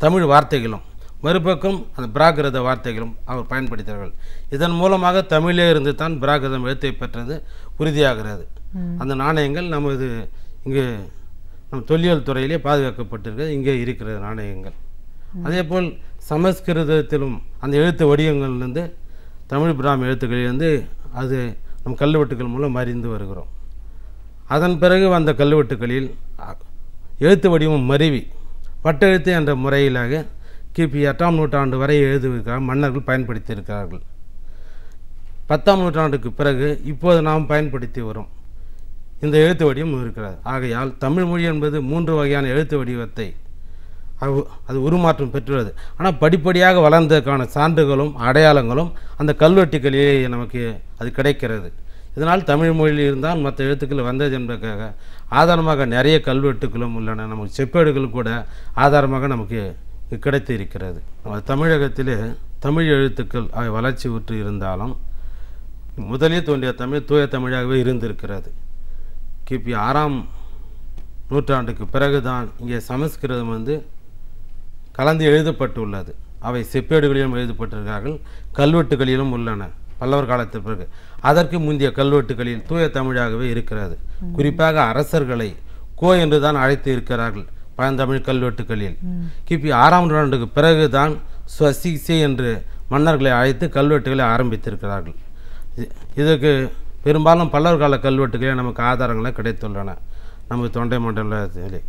தமிழ் வார்த்தைகளும், மறுபக்கம் அந்த பிராகிருத வார்த்தைகளும் அவர் பயன்படுத்தினார்கள். இதன் மூலமாக தமிழே இருந்து தான் பிராகிருதம் எழுத்தை பெற்றது உறுதியாகிறது. அந்த நாணயங்கள் நமது இங்கு நம் தொல்லியல் துறையிலே பாதுகாக்கப்பட்டிருக்கிறது, இங்கே இருக்கிற நாணயங்கள். அதே போல் சமஸ்கிருதத்திலும் அந்த எழுத்து வடிவங்கள்லேருந்து தமிழ் பிராமி எழுத்துக்களிலிருந்து அது நம் கல்வெட்டுக்கள் மூலம் அறிந்து வருகிறோம். அதன் பிறகு வந்த கல்வெட்டுக்களில் எழுத்து வடிவம் மருவி வட்டெழுத்து என்ற முறையிலாக கிபி 8ஆம் நூற்றாண்டு வரை எழுதுவதற்காக மன்னர்கள் பயன்படுத்தியிருக்கிறார்கள். 10ஆம் நூற்றாண்டுக்கு பிறகு இப்போது நாம் பயன்படுத்தி வரும் இந்த எழுத்து வடிவம் இருக்கிறது. ஆகையால் தமிழ் மொழி என்பது 3 வகையான எழுத்து வடிவத்தை அது உருமாற்றம் பெற்றுள்ளது. ஆனால் படிப்படியாக வளர்ந்ததற்கான சான்றுகளும் அடையாளங்களும் அந்த கல்வெட்டுகளிலே நமக்கு அது கிடைக்கிறது. இதனால் தமிழ் மொழியில் இருந்தால் மற்ற எழுத்துக்கள் வந்தது என்பதற்காக ஆதாரமாக நிறைய கல்வெட்டுக்களும் உள்ளன. நமக்கு செப்பேடுகள் கூட ஆதாரமாக நமக்கு கிடைத்து இருக்கிறது. தமிழகத்திலே தமிழ் எழுத்துக்கள் அவை வளர்ச்சி உற்று இருந்தாலும் முதலில் தோன்றிய தமிழ் தூய தமிழாகவே இருந்திருக்கிறது. கிபி 6ஆம் நூற்றாண்டுக்கு பிறகுதான் இங்கே சமஸ்கிருதம் கலந்து எழுதப்பட்டுள்ளது. அவை செப்பேடுகளிலும் எழுதப்பட்டிருக்கிறார்கள், கல்வெட்டுகளிலும் உள்ளன பல்லவர் காலத்திற்கு பிறகு. அதற்கு முந்தைய கல்வெட்டுகளில் தூய தமிழாகவே இருக்கிறது. குறிப்பாக அரசர்களை கோ என்று தான் அழைத்து இருக்கிறார்கள் பழந்தமிழ் கல்வெட்டுகளில். கிபி 6ஆம் நூற்றாண்டுக்கு பிறகுதான் ஸ்வசிசே என்று மன்னர்களை அழைத்து கல்வெட்டுகளை ஆரம்பித்திருக்கிறார்கள். இதற்கு பெரும்பாலும் பல்லவர் கால கல்வெட்டுகளே நமக்கு ஆதாரங்களை கிடைத்துள்ளன. நமது தொண்டை மண்டலத்திலே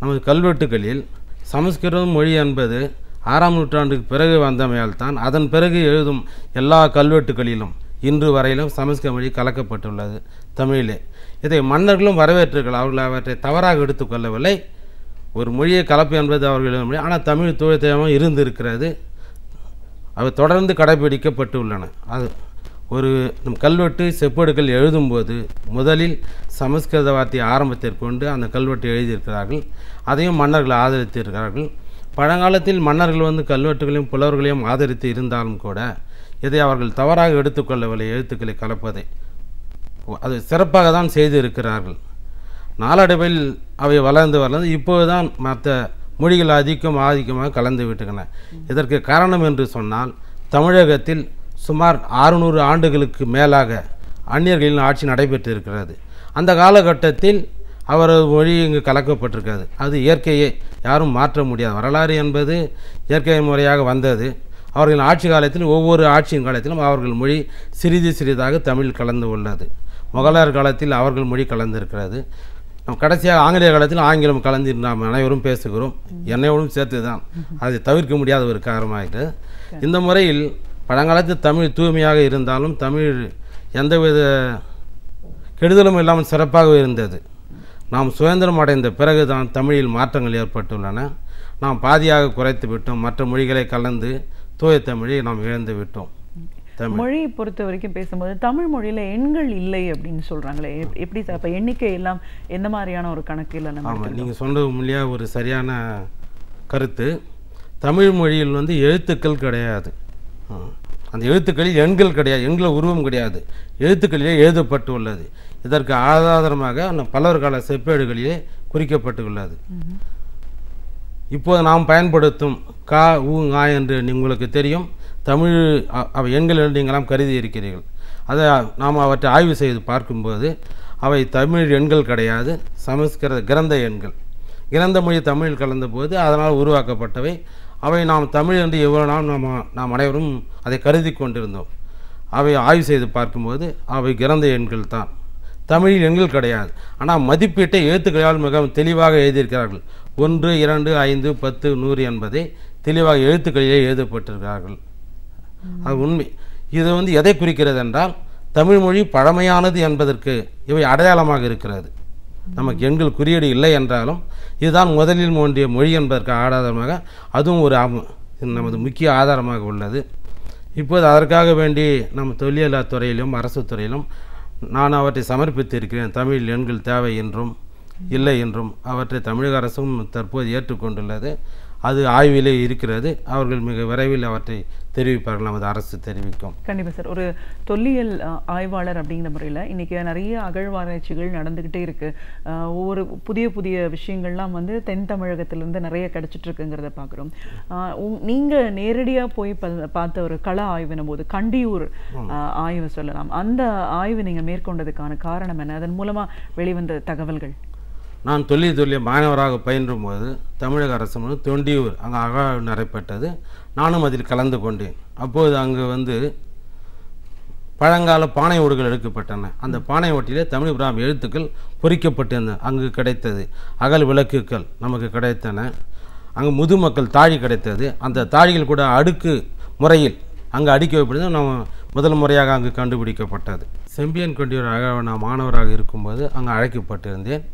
நமது கல்வெட்டுகளில் சமஸ்கிருதம் மொழி என்பது 6ஆம் நூற்றாண்டுக்கு பிறகு வந்தமையால் தான் அதன் பிறகு எழுதும் எல்லா கல்வெட்டுகளிலும் இன்று வரையிலும் சமஸ்கிருத மொழி கலக்கப்பட்டுள்ளது தமிழிலே. இதை மன்னர்களும் வரவேற்றார்கள். அவர்கள் அவற்றை தவறாக எடுத்துக்கொள்ளவில்லை. ஒரு மொழியை கலப்பு என்பது அவர்கள் மொழி, ஆனால் தமிழ் தூயத்தமாக இருந்திருக்கிறது. அவை தொடர்ந்து கடைபிடிக்கப்பட்டு உள்ளன. அது ஒரு நம் கல்வெட்டு செப்பேடுகள் எழுதும்போது முதலில் சமஸ்கிருத வார்த்தையை ஆரம்பத்திற்கொண்டு அந்த கல்வெட்டு எழுதியிருக்கிறார்கள். அதையும் மன்னர்கள் ஆதரித்திருக்கிறார்கள். பழங்காலத்தில் மன்னர்கள் கல்வெட்டுகளையும் புலவர்களையும் ஆதரித்து இருந்தாலும் கூட இதை அவர்கள் தவறாக எடுத்துக்கொள்ளவில்லை. எழுத்துக்களை கலப்பதை அது சிறப்பாக தான் செய்திருக்கிறார்கள். நாளடைவில் அவை வளர்ந்து இப்போதுதான் மற்ற மொழிகள் ஆதிக்கமாக கலந்து விட்டுள்ளன. இதற்கு காரணம் என்று சொன்னால் தமிழகத்தில் சுமார் 600 ஆண்டுகளுக்கு மேலாக அந்நியர்களின் ஆட்சி நடைபெற்றிருக்கிறது. அந்த காலகட்டத்தில் அவரது மொழி இங்கு கலக்கப்பட்டிருக்கிறது. அது இயற்கையே, யாரும் மாற்ற முடியாது. வரலாறு என்பது இயற்கை முறையாக வந்தது. அவர்களின் ஆட்சி காலத்தில் ஒவ்வொரு ஆட்சியின் காலத்திலும் அவர்கள் மொழி சிறிது சிறிதாக தமிழ் கலந்து உள்ளது. முகலாயர் காலத்தில் அவர்கள் மொழி கலந்திருக்கிறது. கடைசியாக ஆங்கிலேய காலத்தில் ஆங்கிலம் கலந்து நாம் அனைவரும் பேசுகிறோம், என்னையோடும் சேர்த்து தான். அதை தவிர்க்க முடியாத ஒரு காரணமாகிறது. இந்த முறையில் பழங்காலத்தில் தமிழ் தூய்மையாக இருந்தாலும் தமிழ் எந்தவித கெடுதலும் இல்லாமல் சிறப்பாக இருந்தது. நாம் சுதந்திரம் அடைந்த பிறகுதான் தமிழில் மாற்றங்கள் ஏற்பட்டுள்ளன. நாம் பாதியாக குறைத்து விட்டோம். மற்ற மொழிகளை கலந்து தூய தமிழை நாம் இழந்து விட்டோம். மொழியை பொறுத்த வரைக்கும் பேசும்போது தமிழ் மொழியில் எண்கள் இல்லை அப்படின்னு சொல்கிறாங்களே, எப்படி சார்? அப்போ எண்ணிக்கை எல்லாம் எந்த மாதிரியான ஒரு கணக்கு இல்லை? ஆமாம், நீங்கள் சொன்னது மூலியாக ஒரு சரியான கருத்து. தமிழ் மொழியில் எழுத்துக்கள் கிடையாது. அந்த எழுத்துக்களில் எண்கள் கிடையாது, எண்கள் உருவம் கிடையாது, எழுத்துக்களிலே எழுதப்பட்டு உள்ளது. இதற்கு ஆதாரமாக பல்லவர் கால செப்பேடுகளிலே குறிக்கப்பட்டுள்ளது. இப்போது நாம் பயன்படுத்தும் கா உ ஆ என்று உங்களுக்கு தெரியும். தமிழ் அவை எண்கள் என்று நீங்களாம் கருதி இருக்கிறீர்கள். அதை நாம் அவற்றை ஆய்வு செய்து பார்க்கும்போது அவை தமிழ் எண்கள் கிடையாது, சமஸ்கிருத கிரந்த எண்கள். கிரந்த மொழி தமிழ் கலந்த போது அதனால் உருவாக்கப்பட்டவை. அவை நாம் தமிழ் என்று எவ்வளோ நாள் நாம் அனைவரும் அதை கருதி கொண்டிருந்தோம். அவை ஆய்வு செய்து பார்க்கும்போது அவை கிரந்த எண்கள் தான். தமிழில் எண்கள் கிடையாது. ஆனால் மதிப்பீட்டை எழுத்துக்களால் மிகவும் தெளிவாக எழுதியிருக்கிறார்கள். 1, 2, 5, 10, 100 என்பதை தெளிவாக எழுத்துக்களிலே எழுதப்பட்டிருக்கிறார்கள். அது உண்மை. இது எதை குறிக்கிறது என்றால் தமிழ் மொழி பழமையானது என்பதற்கு இவை அடையாளமாக இருக்கிறது. நமக்கு எண்கள் குறியீடு இல்லை என்றாலும் இதுதான் முதலில் தோன்றிய மொழி என்பதற்கு ஆதாரமாக அதுவும் ஒரு நமது முக்கிய ஆதாரமாக உள்ளது. இப்போது அதற்காக வேண்டி நம்ம தொல்லியல் துறையிலும் அரசு துறையிலும் நான் அவற்றை சமர்ப்பித்திருக்கிறேன். தமிழ் எண்கள் தேவை என்றும் இல்லை என்றும் அவற்றை தமிழக அரசும் தற்போது ஏற்றுக்கொண்டுள்ளது. அது ஆய்விலே இருக்கிறது. அவர்கள் மிக விரைவில் அவற்றை தெரிவிப்பார்கள். நமது அரசு தெரிவிக்கும். கண்டிப்பாக சார். ஒரு தொல்லியல் ஆய்வாளர் அப்படிங்கிற முறையில் இன்றைக்கி நிறைய அகழ்வாராய்ச்சிகள் நடந்துக்கிட்டே இருக்குது. ஒவ்வொரு புதிய புதிய விஷயங்கள்லாம் தென் தமிழகத்திலேருந்து நிறைய கிடச்சிட்ருக்குங்கிறத பார்க்குறோம். நீங்கள் நேரடியாக போய் பார்த்த ஒரு கள ஆய்வினும் போது கண்டியூர் ஆய்வு சொல்லலாம். அந்த ஆய்வு நீங்கள் மேற்கொண்டதுக்கான காரணம் என்ன? அதன் மூலமாக வெளிவந்த தகவல்கள். நான் தொல்லிய மாணவராக பயின்றும் போது தமிழக அரசு தொண்டியூர் அங்கே அகழ்வு நடைபெற்றது. நானும் அதில் கலந்து கொண்டேன். அப்போது அங்கு பழங்கால பானை ஓடுகள் எடுக்கப்பட்டன. அந்த பானை ஓட்டிலே தமிழ் பிராமி எழுத்துக்கள் பொறிக்கப்பட்டிருந்தன. அங்கு கிடைத்தது அகல் விளக்குகள் நமக்கு கிடைத்தன. அங்கு முதுமக்கள் தாழி கிடைத்தது. அந்த தாழிகள் கூட அடுக்கு முறையில் அங்கு அடுக்கி வைப்பது நம்ம முதல் முறையாக அங்கு கண்டுபிடிக்கப்பட்டது. செம்பியன் கொண்டியூர் அகழ்வு நான் மாணவராக இருக்கும்போது அங்கு அழைக்கப்பட்டிருந்தேன்.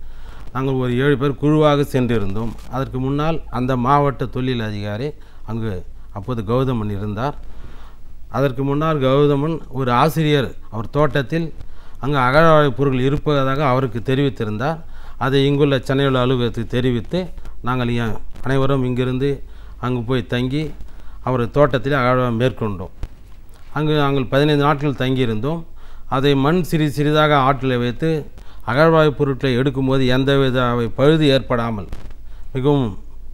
நாங்கள் ஒரு 7 பேர் குழுவாக சென்றிருந்தோம். அதற்கு முன்னால் அந்த மாவட்ட தொழில் அதிகாரி அங்கு அப்போது கௌதமன் இருந்தார். அதற்கு முன்னால் கௌதமன் ஒரு ஆசிரியர் அவர் தோட்டத்தில் அங்கு அகழ்வாய்வு பொருட்கள் இருப்பதாக அவருக்கு தெரிவித்திருந்தார். அதை இங்குள்ள சென்னையுள்ள அலுவலகத்துக்கு தெரிவித்து நாங்கள் அனைவரும் இங்கிருந்து அங்கு போய் தங்கி அவர் தோட்டத்தில் அகழ்வாய்வு மேற்கொண்டோம். அங்கு நாங்கள் 15 நாட்கள் தங்கியிருந்தோம். அதை மண் சிறிதாக ஆற்றில் வைத்து அகழ்வாய்வு பொருட்களை எடுக்கும்போது எந்தவித அவை பழுது ஏற்படாமல் மிகவும்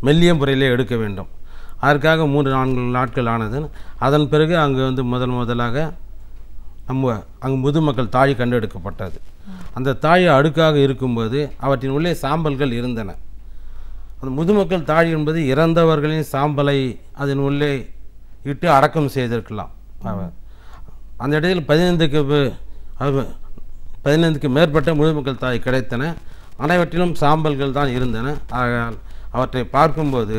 மெல்லிய முறையிலே எடுக்க வேண்டும். அதற்காக 3-4 நாட்கள் ஆனது. அதன் பிறகு அங்கு முதலாக அங்கு முதுமக்கள் தாழி கண்டெடுக்கப்பட்டது. அந்த தாழி அடுக்காக இருக்கும்போது அவற்றின் உள்ளே சாம்பல்கள் இருந்தன. அந்த முதுமக்கள் தாழி என்பது இறந்தவர்களின் சாம்பலை அதன் உள்ளே இட்டு அடக்கம் செய்திருக்கலாம். அந்த இடத்தில் 15க்கு மேற்பட்ட முதுமக்கள் தாய் கிடைத்தன. அனைவற்றிலும் சாம்பல்கள் தான் இருந்தன. ஆகையால் அவற்றை பார்க்கும்போது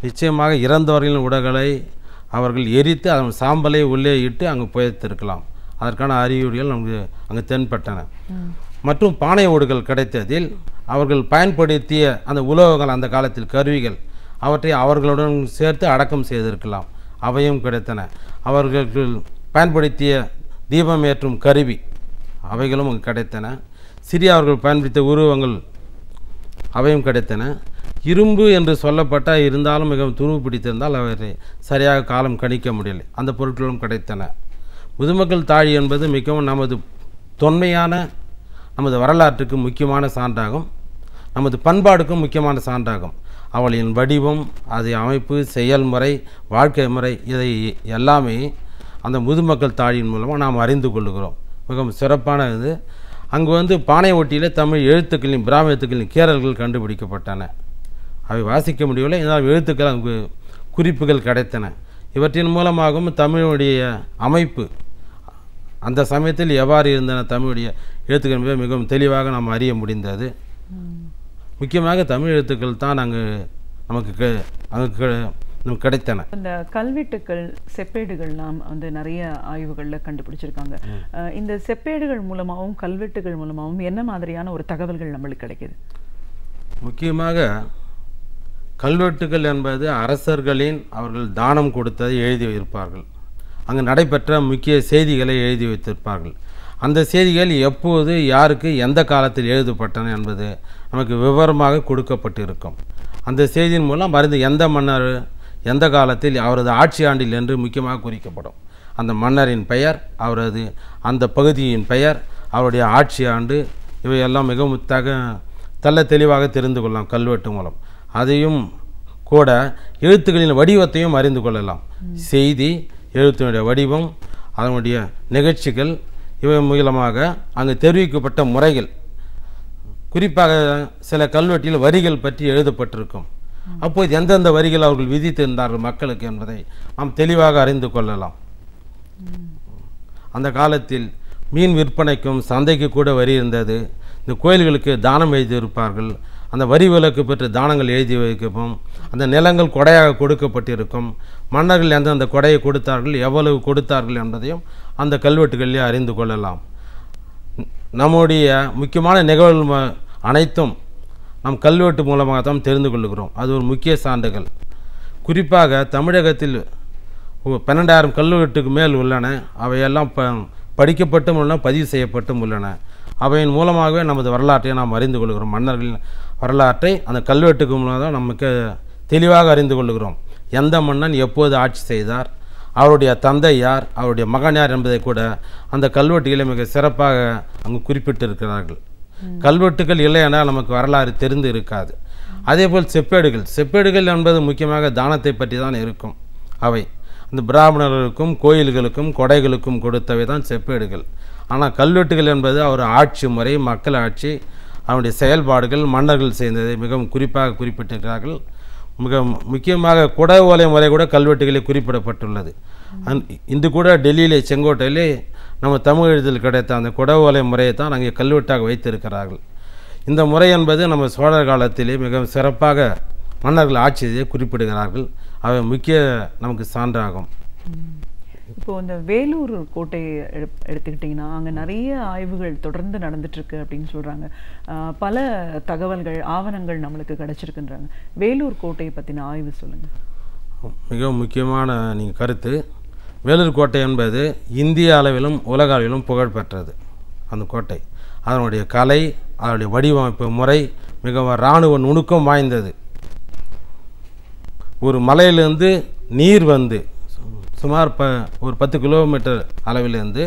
நிச்சயமாக இறந்தவர்களின் உடல்களை அவர்கள் எரித்து அதன் சாம்பலை உள்ளே இட்டு அங்கு புதைத்திருக்கலாம். அதற்கான அறிகுறிகள் நமக்கு அங்கு தென்பட்டன. மற்றும் பானை ஓடுகள் கிடைத்ததில் அவர்கள் பயன்படுத்திய அந்த உலோகங்கள் அந்த காலத்தில் கருவிகள் அவற்றை அவர்களுடன் சேர்த்து அடக்கம் செய்திருக்கலாம். அவையும் கிடைத்தன. அவர்கள் பயன்படுத்திய தீபம் ஏற்றும் கருவி அவைகளும் அங்கு கிடைத்தன. சிறிய அவர்கள் பயன்படுத்திய உருவங்கள் அவையும் கிடைத்தன. இரும்பு என்று சொல்லப்பட்ட இருந்தாலும் மிகவும் துருவு பிடித்திருந்தால் அவற்றை சரியாக காலம் கணிக்க முடியலை. அந்த பொருட்களும் கிடைத்தன. முதுமக்கள் தாழி என்பது மிகவும் நமது தொன்மையான நமது வரலாற்றுக்கு முக்கியமான சான்றாகும். நமது பண்பாடுக்கும் முக்கியமான சான்றாகும். அவளின் வடிவம், அது அமைப்பு, செயல்முறை, வாழ்க்கை முறை இதை எல்லாமே அந்த முதுமக்கள் தாழியின் மூலமாக நாம் அறிந்து கொள்ளுகிறோம். மிகவும் சிறப்பான இது. அங்கு பானை ஓட்டியில் தமிழ் எழுத்துக்களின் பிராமி எழுத்துக்களின் கீறல்கள் கண்டுபிடிக்கப்பட்டன. அவை வாசிக்க முடியவில்லை, இதனால் எழுத்துக்கள் அங்கு குறிப்புகள் கிடைத்தன. இவற்றின் மூலமாகவும் தமிழுடைய அமைப்பு அந்த சமயத்தில் எவ்வாறு இருந்தன தமிழுடைய எழுத்துக்கள் என்பதை மிகவும் தெளிவாக நாம் அறிய முடிந்தது. முக்கியமாக தமிழ் எழுத்துக்கள் தான் நமக்கு கிடைத்தன. இந்த கல்வெட்டுக்கள் செப்பேடுகள்லாம் நிறைய ஆய்வுகளில் கண்டுபிடிச்சிருக்காங்க. இந்த செப்பேடுகள் மூலமாகவும் கல்வெட்டுகள் மூலமாகவும் என்ன மாதிரியான ஒரு தகவல்கள் நம்மளுக்கு கிடைக்கிது? முக்கியமாக கல்வெட்டுகள் என்பது அரசர்களின் அவர்கள் தானம் கொடுத்ததை எழுதி வைப்பார்கள். அங்கு நடைபெற்ற முக்கிய செய்திகளை எழுதி வைத்திருப்பார்கள். அந்த செய்திகள் எப்போது யாருக்கு எந்த காலத்தில் எழுதப்பட்டன என்பது நமக்கு விவரமாக கொடுக்கப்பட்டிருக்கும். அந்த செய்தியின் மூலம் அறிந்து எந்த மன்னர் எந்த காலத்தில் அவரது ஆட்சி ஆண்டில் என்று முக்கியமாக குறிக்கப்படும். அந்த மன்னரின் பெயர், அவரது அந்த பகுதியின் பெயர், அவருடைய ஆட்சி ஆண்டு இவையெல்லாம் மிகவும் தெல்ல தெளிவாக தெரிந்து கொள்ளலாம் கல்வெட்டு மூலம். அதையும் கூட எழுத்துக்களின் வடிவத்தையும் அறிந்து கொள்ளலாம். செய்தி, எழுத்தினுடைய வடிவம், அதனுடைய நிகழ்ச்சிகள் இவை மூலமாக அங்கு தெரிவிக்கப்பட்ட முறைகள், குறிப்பாக சில கல்வெட்டில் வரிகள் பற்றி எழுதப்பட்டிருக்கும். அப்போது எந்தெந்த வரிகள் அவர்கள் விதித்திருந்தார்கள் மக்களுக்கு என்பதை நாம் தெளிவாக அறிந்து கொள்ளலாம். அந்த காலத்தில் மீன் விற்பனைக்கும் சந்தைக்கு கூட வரி இருந்தது. இந்த கோயில்களுக்கு தானம் எழுதியிருப்பார்கள். அந்த வரி விலக்கு பெற்று தானங்கள் எழுதி வைக்கவும், அந்த நிலங்கள் கொடையாக கொடுக்கப்பட்டிருக்கும். மன்னர்கள் எந்தெந்த கொடையை கொடுத்தார்கள், எவ்வளவு கொடுத்தார்கள் என்பதையும் அந்த கல்வெட்டுகளிலே அறிந்து கொள்ளலாம். நம்முடைய முக்கியமான நிகழ்வுகள் அனைத்தும் நம் கல்வெட்டு மூலமாக தான் தெரிந்து கொள்கிறோம். அது ஒரு முக்கிய சான்றுகள். குறிப்பாக தமிழகத்தில் 12,000 கல்வெட்டுக்கு மேல் உள்ளன. அவையெல்லாம் படிக்கப்பட்டும் உள்ளன, பதிவு செய்யப்பட்டும் உள்ளன. அவையின் மூலமாகவே நமது வரலாற்றை நாம் அறிந்து கொள்கிறோம். மன்னர்களின் வரலாற்றை அந்த கல்வெட்டுக்கு மூலம் தான் நமக்கு தெளிவாக அறிந்து கொள்கிறோம். எந்த மன்னன் எப்போது ஆட்சி செய்தார், அவருடைய தந்தை யார், அவருடைய மகன் யார் என்பதை கூட அந்த கல்வெட்டுகளை மிக சிறப்பாக அங்கு குறிப்பிட்டிருக்கிறார்கள். கல்வெட்டுகள் இல்லையென்றால் நமக்கு வரலாறு தெரிந்து இருக்காது. அதேபோல் செப்பேடுகள் என்பது முக்கியமாக தானத்தை பற்றி தான் இருக்கும். அவை அந்த பிராமணர்களுக்கும் கோயில்களுக்கும் கொடைகளுக்கும் கொடுத்தவை தான் செப்பேடுகள். ஆனால் கல்வெட்டுகள் என்பது அவர் ஆட்சி முறை, மக்கள் ஆட்சி, அவருடைய செயல்பாடுகள், மன்னர்கள் செய்ததை மிகவும் குறிப்பாக குறிப்பிட்டிருக்கிறார்கள். மிக முக்கியமாக குட ஓலை முறை கூட கல்வெட்டுகளில் குறிப்பிடப்பட்டுள்ளது. இன்று கூட டெல்லியிலே செங்கோட்டையிலே நம்ம தமிழகத்தில் கிடைத்த அந்த குட ஓலை முறையை தான் அங்கே கல்வெட்டாக வைத்திருக்கிறார்கள். இந்த முறை என்பது நம்ம சோழர் காலத்திலே மிகவும் சிறப்பாக மன்னர்கள் ஆட்சியை குறிப்பிடுகிறார்கள். அவை முக்கிய நமக்கு சான்றாகும். இப்போது இந்த வேலூர் கோட்டை எடுத்துக்கிட்டிங்கன்னா அங்கே நிறைய ஆய்வுகள் தொடர்ந்து நடந்துட்டுருக்கு அப்படின்னு சொல்கிறாங்க. பல தகவல்கள், ஆவணங்கள் நம்மளுக்கு கிடச்சிருக்குன்றாங்க. வேலூர் கோட்டையை பற்றின ஆய்வு சொல்லுங்கள். மிகவும் முக்கியமான நீங்கள் கருத்து. வேலூர் கோட்டை என்பது இந்திய அளவிலும் உலக அளவிலும் புகழ்பெற்றது. அந்த கோட்டை அதனுடைய கலை, அதனுடைய வடிவமைப்பு முறை மிகவும் இராணுவ நுணுக்கம் வாய்ந்தது. ஒரு மலையிலிருந்து நீர் வந்து சுமார் ஒரு 10 கிலோமீட்டர் அளவிலிருந்து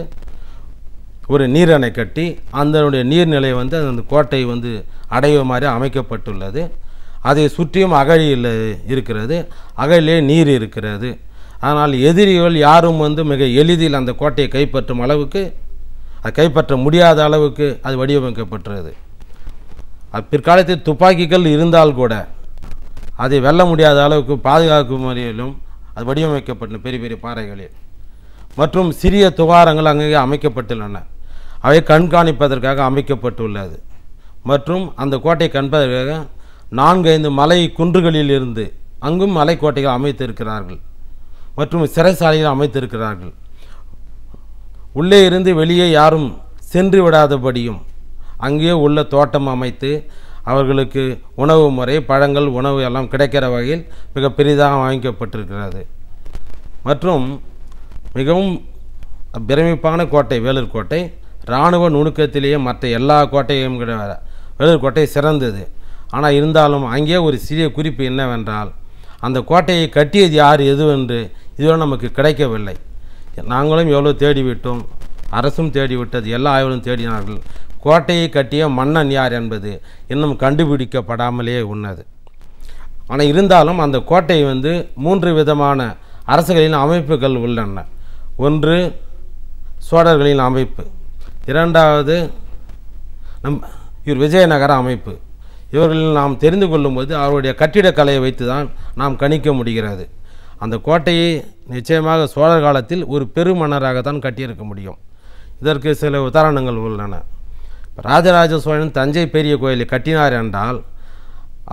ஒரு நீரணை கட்டி அதனுடைய நீர்நிலை வந்து அந்த கோட்டை வந்து அடைய மாதிரி அமைக்கப்பட்டுள்ளது. அதை சுற்றியும் அகழியில் இருக்கிறது. அகழிலே நீர் இருக்கிறது. ஆனால் எதிரிகள் யாரும் வந்து மிக எளிதில் அந்த கோட்டையை கைப்பற்றும் அளவுக்கு, அது கைப்பற்ற முடியாத அளவுக்கு அது வடிவமைக்கப்பட்டுள்ளது. பிற்காலத்தில் துப்பாக்கிகள் இருந்தால் கூட அதை வெல்ல முடியாத அளவுக்கு பாதுகாக்கும் முறையிலும் அது வடிவமைக்கப்பட்ட பெரிய பெரிய பாறைகளில் மற்றும் சிறிய துவாரங்கள் அங்கே அமைக்கப்பட்டுள்ளன. அவை கண்காணிப்பதற்காக அமைக்கப்பட்டுள்ளது. மற்றும் அந்த கோட்டை கண்பதற்காக 4-5 மலை குன்றுகளில் இருந்து அங்கும் மலைக்கோட்டைகள் அமைத்திருக்கிறார்கள். மற்றும் சிறைசாலைகள் அமைத்திருக்கிறார்கள். உள்ளே இருந்து வெளியே யாரும் சென்று விடாதபடியும் அங்கே உள்ள தோட்டம் அமைத்து அவர்களுக்கு உணவு முறை, பழங்கள், உணவு எல்லாம் கிடைக்கிற வகையில் மிக பெரிதாக அமைக்கப்பட்டிருக்கிறது. மற்றும் மிகவும் பிரமிப்பான கோட்டை வேலூர் கோட்டை. இராணுவ நுணுக்கத்திலேயே மற்ற எல்லா கோட்டையும் கிடையாது, வேலூர் கோட்டை சிறந்தது. ஆனால் இருந்தாலும் அங்கே ஒரு சிறிய குறிப்பு என்னவென்றால், அந்த கோட்டையை கட்டியது யார், எதுவென்று இதுவரை நமக்கு கிடைக்கவில்லை. நாங்களும் எவ்வளோ தேடிவிட்டோம், அரசும் தேடிவிட்டது, எல்லா ஆய்வுகளும் தேடினார்கள். கோட்டையை கட்டிய மன்னன் யார் என்பது இன்னும் கண்டுபிடிக்கப்படாமலே உள்ளது. ஆனால் இருந்தாலும் அந்த கோட்டை வந்து 3 விதமான அரசுகளின் அமைப்புகள் உள்ளன. ஒன்று சோழர்களின் அமைப்பு, இரண்டாவது இவர் விஜயநகர அமைப்பு. இவர்களில் நாம் தெரிந்து கொள்ளும்போது அவருடைய கட்டிடக்கலையை வைத்து தான் நாம் கணிக்க முடிகிறது. அந்த கோட்டையை நிச்சயமாக சோழர் காலத்தில் ஒரு பெருமன்னராகத்தான் கட்டியிருக்க முடியும். இதற்கு சில உதாரணங்கள் உள்ளன. ராஜராஜ சோழன் தஞ்சை பெரிய கோயிலை கட்டினார் என்றால்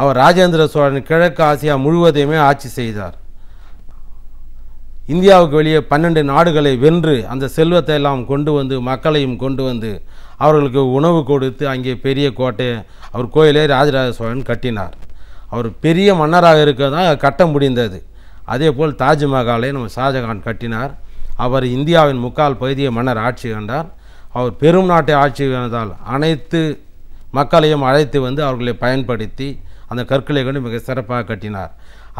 அவர் ராஜேந்திர சோழன் கிழக்கு ஆசியா முழுவதையுமே ஆட்சி செய்தார். இந்தியாவுக்கு வெளியே 12 நாடுகளை வென்று அந்த செல்வத்தை எல்லாம் கொண்டு வந்து மக்களையும் கொண்டு வந்து அவர்களுக்கு உணவு கொடுத்து அங்கே பெரிய கோட்டை அவர் கோயிலை ராஜராஜ சோழன் கட்டினார். அவர் பெரிய மன்னராக இருக்க தான் கட்ட முடிந்தது. அதே போல் தாஜ்மஹாலை நம்ம ஷாஜகான் கட்டினார். அவர் இந்தியாவின் 3/4 பகுதியை மன்னர் ஆட்சி கண்டார். அவர் பெரும் நாட்டை ஆட்சி கண்டால் அனைத்து மக்களையும் அழைத்து வந்து அவர்களை பயன்படுத்தி அந்த கற்களை கொண்டு மிக சிறப்பாக கட்டினார்.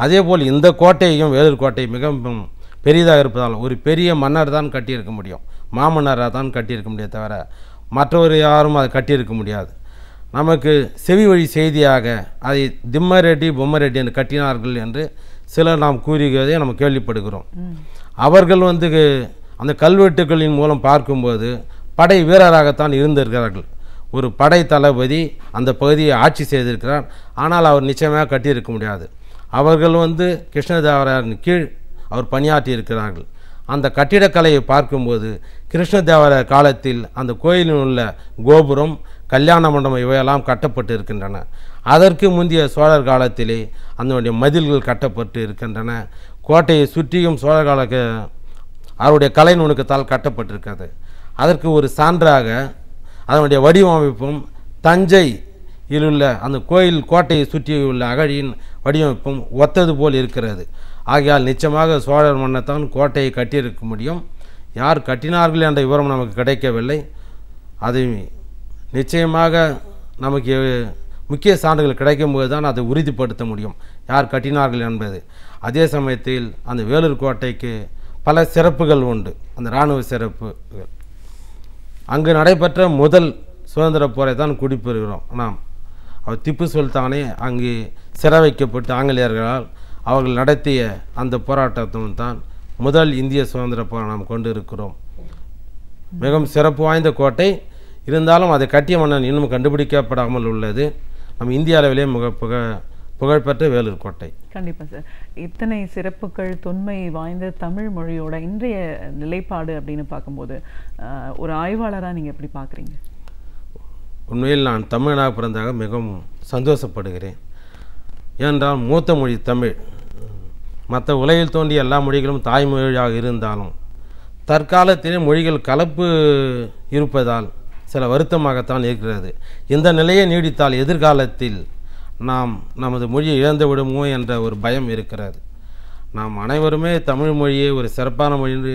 அதேபோல் இந்த கோட்டையும் வேலூர் கோட்டை மிகவும் பெரிதாக இருப்பதால் ஒரு பெரிய மன்னர் தான் கட்டியிருக்க முடியும், மாமன்னராக தான் கட்டியிருக்க முடியாது, தவிர மற்றவர் யாரும் அதை கட்டியிருக்க முடியாது. நமக்கு செவி வழி செய்தியாக அதை திம்மரெட்டி பொம்மரெட்டி என்று கட்டினார்கள் என்று சிலர் நாம் கூறுகிறதை நம்ம கேள்விப்படுகிறோம். அவர்கள் வந்து அந்த கல்வெட்டுகளின் மூலம் பார்க்கும்போது படை வீரராகத்தான் இருந்திருக்கிறார்கள். ஒரு படை தளபதி அந்த பகுதியை ஆட்சி செய்திருக்கிறார். ஆனால் அவர் நிச்சயமாக கட்டியிருக்க முடியாது. அவர்கள் வந்து கிருஷ்ணதேவராயரின் கீழ் அவர் பணியாற்றி இருக்கிறார்கள். அந்த கட்டிடக்கலையை பார்க்கும்போது கிருஷ்ணதேவராயர் காலத்தில் அந்த கோயிலில் உள்ள கோபுரம், கல்யாண மண்டபம் இவையெல்லாம் கட்டப்பட்டு இருக்கின்றன. அதற்கு முந்தைய சோழர் காலத்திலே அதனுடைய மதில்கள் கட்டப்பட்டு இருக்கின்றன. கோட்டையை சுற்றியும் சோழர் கால அவருடைய கலை நுணுக்கத்தால் கட்டப்பட்டிருக்கிறது. அதற்கு ஒரு சான்றாக அதனுடைய வடிவமைப்பும் தஞ்சையில் உள்ள அந்த கோயில் கோட்டையை சுற்றியுள்ள அகழியின் வடிவமைப்பும் ஒத்தது போல் இருக்கிறது. ஆகையால் நிச்சயமாக சோழர் மன்னத்தான் கோட்டையை கட்டியிருக்க முடியும். யார் கட்டினார்கள் என்ற விவரம் நமக்கு கிடைக்கவில்லை. அது நிச்சயமாக நமக்கு முக்கிய சான்றுகள் கிடைக்கும்போது தான் அதை உறுதிப்படுத்த முடியும் யார் கட்டினார்கள் என்பது. அதே சமயத்தில் அந்த வேலூர் கோட்டைக்கு பல சிறப்புகள் உண்டு. அந்த இராணுவ சிறப்புகள், அங்கு நடைபெற்ற முதல் சுதந்திர போரை தான் குறிப்பிடுகிறோம் நாம். அவர் திப்பு சுல்தானே அங்கு சிறை வைக்கப்பட்டு ஆங்கிலேயர்களால் அவர்கள் நடத்திய அந்த போராட்டத்தும் தான் முதல் இந்திய சுதந்திர போரை நாம் கொண்டு இருக்கிறோம். மிகவும் சிறப்பு வாய்ந்த கோட்டை. இருந்தாலும் அதை கட்டிய மன்னன் இன்னும் கண்டுபிடிக்கப்படாமல் உள்ளது. நம்ம இந்திய அளவிலே புகழ்பெற்ற வேலூர் கோட்டை. கண்டிப்பாக சார். இத்தனை சிறப்புகள், தொன்மை வாய்ந்த தமிழ் மொழியோட இன்றைய நிலைப்பாடு அப்படின்னு பார்க்கும்போது ஒரு ஆய்வாளராக நீங்கள் எப்படி பார்க்குறீங்க? உண்மையில் நான் தமிழனாக பிறந்தாக மிகவும் சந்தோஷப்படுகிறேன். ஏனென்றால் மூத்த மொழி தமிழ். மற்ற உலகில் தோன்றிய எல்லா மொழிகளும் தாய்மொழியாக இருந்தாலும் தற்காலத்திலே மொழிகள் கலப்பு இருப்பதால் சில வருத்தமாகத்தான் இருக்கிறது. இந்த நிலையை நீடித்தால் எதிர்காலத்தில் நாம் நமது மொழியை இழந்து விடுமோ என்ற ஒரு பயம் இருக்கிறது. நாம் அனைவருமே தமிழ் மொழியை ஒரு சிறப்பான மொழி என்று,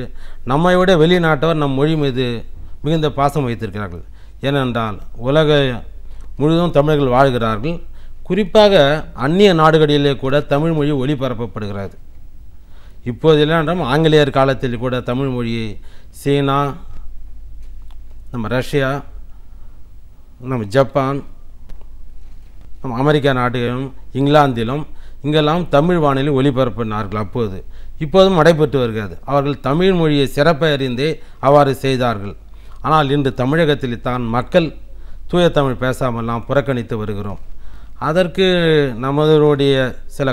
நம்மை விட வெளிநாட்டவர் நம் மொழி மீது மிகுந்த பாசம் வைத்திருக்கிறார்கள். ஏனென்றால் உலக முழுவதும் தமிழர்கள் வாழ்கிறார்கள். குறிப்பாக அந்நிய நாடுகளிலே கூட தமிழ் மொழி ஒளிபரப்பப்படுகிறது. இப்போது இல்லைன்றால் ஆங்கிலேயர் காலத்தில் கூட தமிழ் மொழியை சீனா, நம்ம ரஷ்யா, நம்ம ஜப்பான், நம்ம அமெரிக்கா நாடுகளிலும் இங்கிலாந்திலும் இங்கெல்லாம் தமிழ் வானொலி ஒளிபரப்பினார்கள். இப்போதும் நடைபெற்று வருகிறது. அவர்கள் தமிழ் மொழியை சிறப்பை அறிந்தே அவ்வாறு செய்தார்கள். ஆனால் இன்று தமிழகத்தில் தான் மக்கள் தூய தமிழ் பேசாமல் நாம் புறக்கணித்து வருகிறோம். அதற்கு நம்மளுடைய சில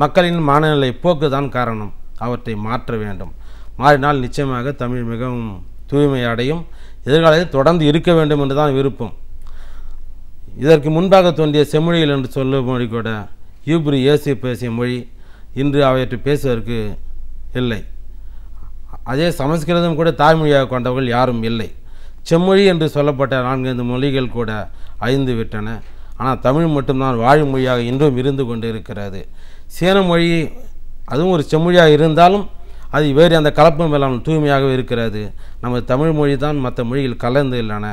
மக்களின் மனநிலை போக்கு தான் காரணம். அவற்றை மாற்ற வேண்டும். மாறினால் நிச்சயமாக தமிழ் மிகவும் தூய்மை அடையும். எதிர்காலத்தில் தொடர்ந்து இருக்க வேண்டும் என்று தான் விருப்பம். இதற்கு முன்பாக தோன்றிய செம்மொழிகள் என்று சொல்லும் மொழி கூட யூப்ரி இயேசு பேசிய மொழி இன்று அவற்றை பேசுவதற்கு இல்லை. அதே சமஸ்கிருதம் கூட தாய்மொழியாக கொண்டவர்கள் யாரும் இல்லை. செம்மொழி என்று சொல்லப்பட்ட 4-5 மொழிகள் கூட அழிந்து விட்டன. ஆனால் தமிழ் மட்டும்தான் வாழும் மொழியாக இன்றும் இருந்து கொண்டு இருக்கிறது. சீன மொழி அதுவும் ஒரு செம்மொழியாக இருந்தாலும் அது வேறு அந்த கலப்பம் இல்லாமல் தூய்மையாக இருக்கிறது. நமது தமிழ் மொழி தான் மற்ற மொழிகள் கலந்து இல்லைன.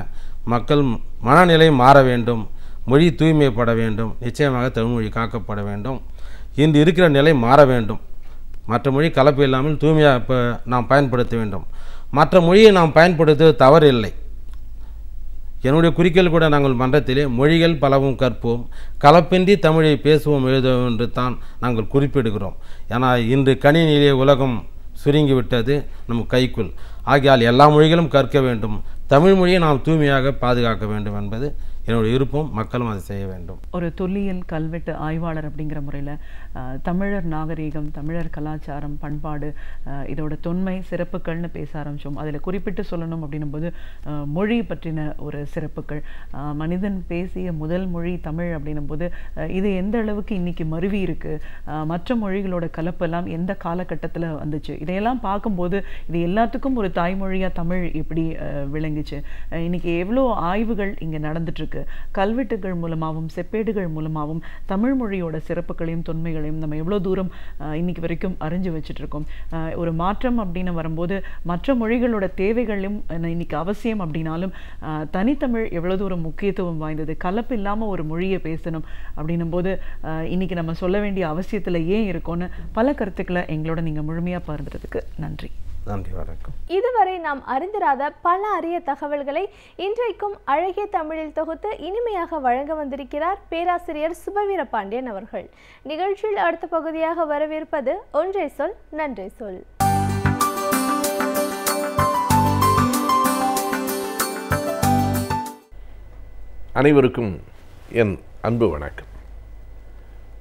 மக்கள் மனநிலை மாற வேண்டும். மொழி தூய்மைப்பட வேண்டும். நிச்சயமாக தமிழ்மொழி காக்கப்பட வேண்டும். இன்று இருக்கிற நிலை மாற வேண்டும். மற்ற மொழி கலப்பு இல்லாமல் தூய்மையாக நாம் பயன்படுத்த வேண்டும். மற்ற மொழியை நாம் பயன்படுத்துவது தவறில்லை. என்னுடைய குறிக்கோள் கூட நாங்கள் மன்றத்திலே மொழிகள் பலவும் கற்போம், கலப்பின்றி தமிழை பேசுவோம், எழுதுவோம் என்று தான் நாங்கள் குறிப்பிடுகிறோம். ஏன்னா இன்று கணினியிலே உலகம் சுருங்கிவிட்டது நம் கைக்குள். ஆகையால் எல்லா மொழிகளும் கற்க வேண்டும். தமிழ் மொழியை நாம் தூய்மையாக பாதுகாக்க வேண்டும் என்பது என்னுடைய விருப்பம். மக்களும் அதை செய்ய வேண்டும். ஒரு தொல்லியல் கல்வெட்டு ஆய்வாளர் அப்படிங்கிற முறையில் தமிழர் நாகரீகம், தமிழர் கலாச்சாரம், பண்பாடு, இதோட தொன்மை சிறப்புகள்னு பேச ஆரம்பித்தோம். அதில் குறிப்பிட்டு சொல்லணும் அப்படின்னும் போது மொழி பற்றின ஒரு சிறப்புகள், மனிதன் பேசிய முதல் மொழி தமிழ் அப்படின்னும் போது இது எந்த அளவுக்கு இன்னைக்கு மருவி இருக்கு, மற்ற மொழிகளோட கலப்பெல்லாம் எந்த காலகட்டத்தில் வந்துச்சு, இதையெல்லாம் பார்க்கும்போது இது எல்லாத்துக்கும் ஒரு தாய்மொழியாக தமிழ் எப்படி விளங்குச்சு, இன்னைக்கு எவ்வளோ ஆய்வுகள் இங்கே நடந்துட்டு இருக்கு. கல்வெட்டுகள் மூலமாகவும் செப்பேடுகள் மூலமாகவும் தமிழ் மொழியோட சிறப்புகளையும் தொன்மைகளையும் நம்ம எவ்வளோ தூரம் இன்னைக்கு வரைக்கும் அறிஞ்சு வச்சுட்டு இருக்கோம். ஒரு மாற்றம் அப்படின்னு வரும்போது மற்ற மொழிகளோட தேவைகளும் இன்னைக்கு அவசியம் அப்படின்னாலும் தனித்தமிழ் எவ்வளோ தூரம் முக்கியத்துவம் வாய்ந்தது, கலப்பு இல்லாமல் ஒரு மொழியை பேசணும் அப்படின்னும் போது இன்னைக்கு நம்ம சொல்ல வேண்டிய அவசியத்தில் ஏன் இருக்கோன்னு பல கருத்துக்களை எங்களோட நீங்கள் முழுமையாக பகிர்ந்ததுக்கு நன்றி. நன்றி, வணக்கம். இதுவரை நாம் அறிந்திராத பல அரிய தகவல்களை இன்றைக்கும் அழகிய தமிழில் தொகுத்து இனிமையாக வழங்க வந்திருக்கிறார் பேராசிரியர் சுபவீர பாண்டியன் அவர்கள். நிகழ்ச்சியில் அடுத்த பகுதியாக வரவிருப்பது ஒன்றை சொல் நன்றி சொல். அனைவருக்கும் என் அன்பு வணக்கம்.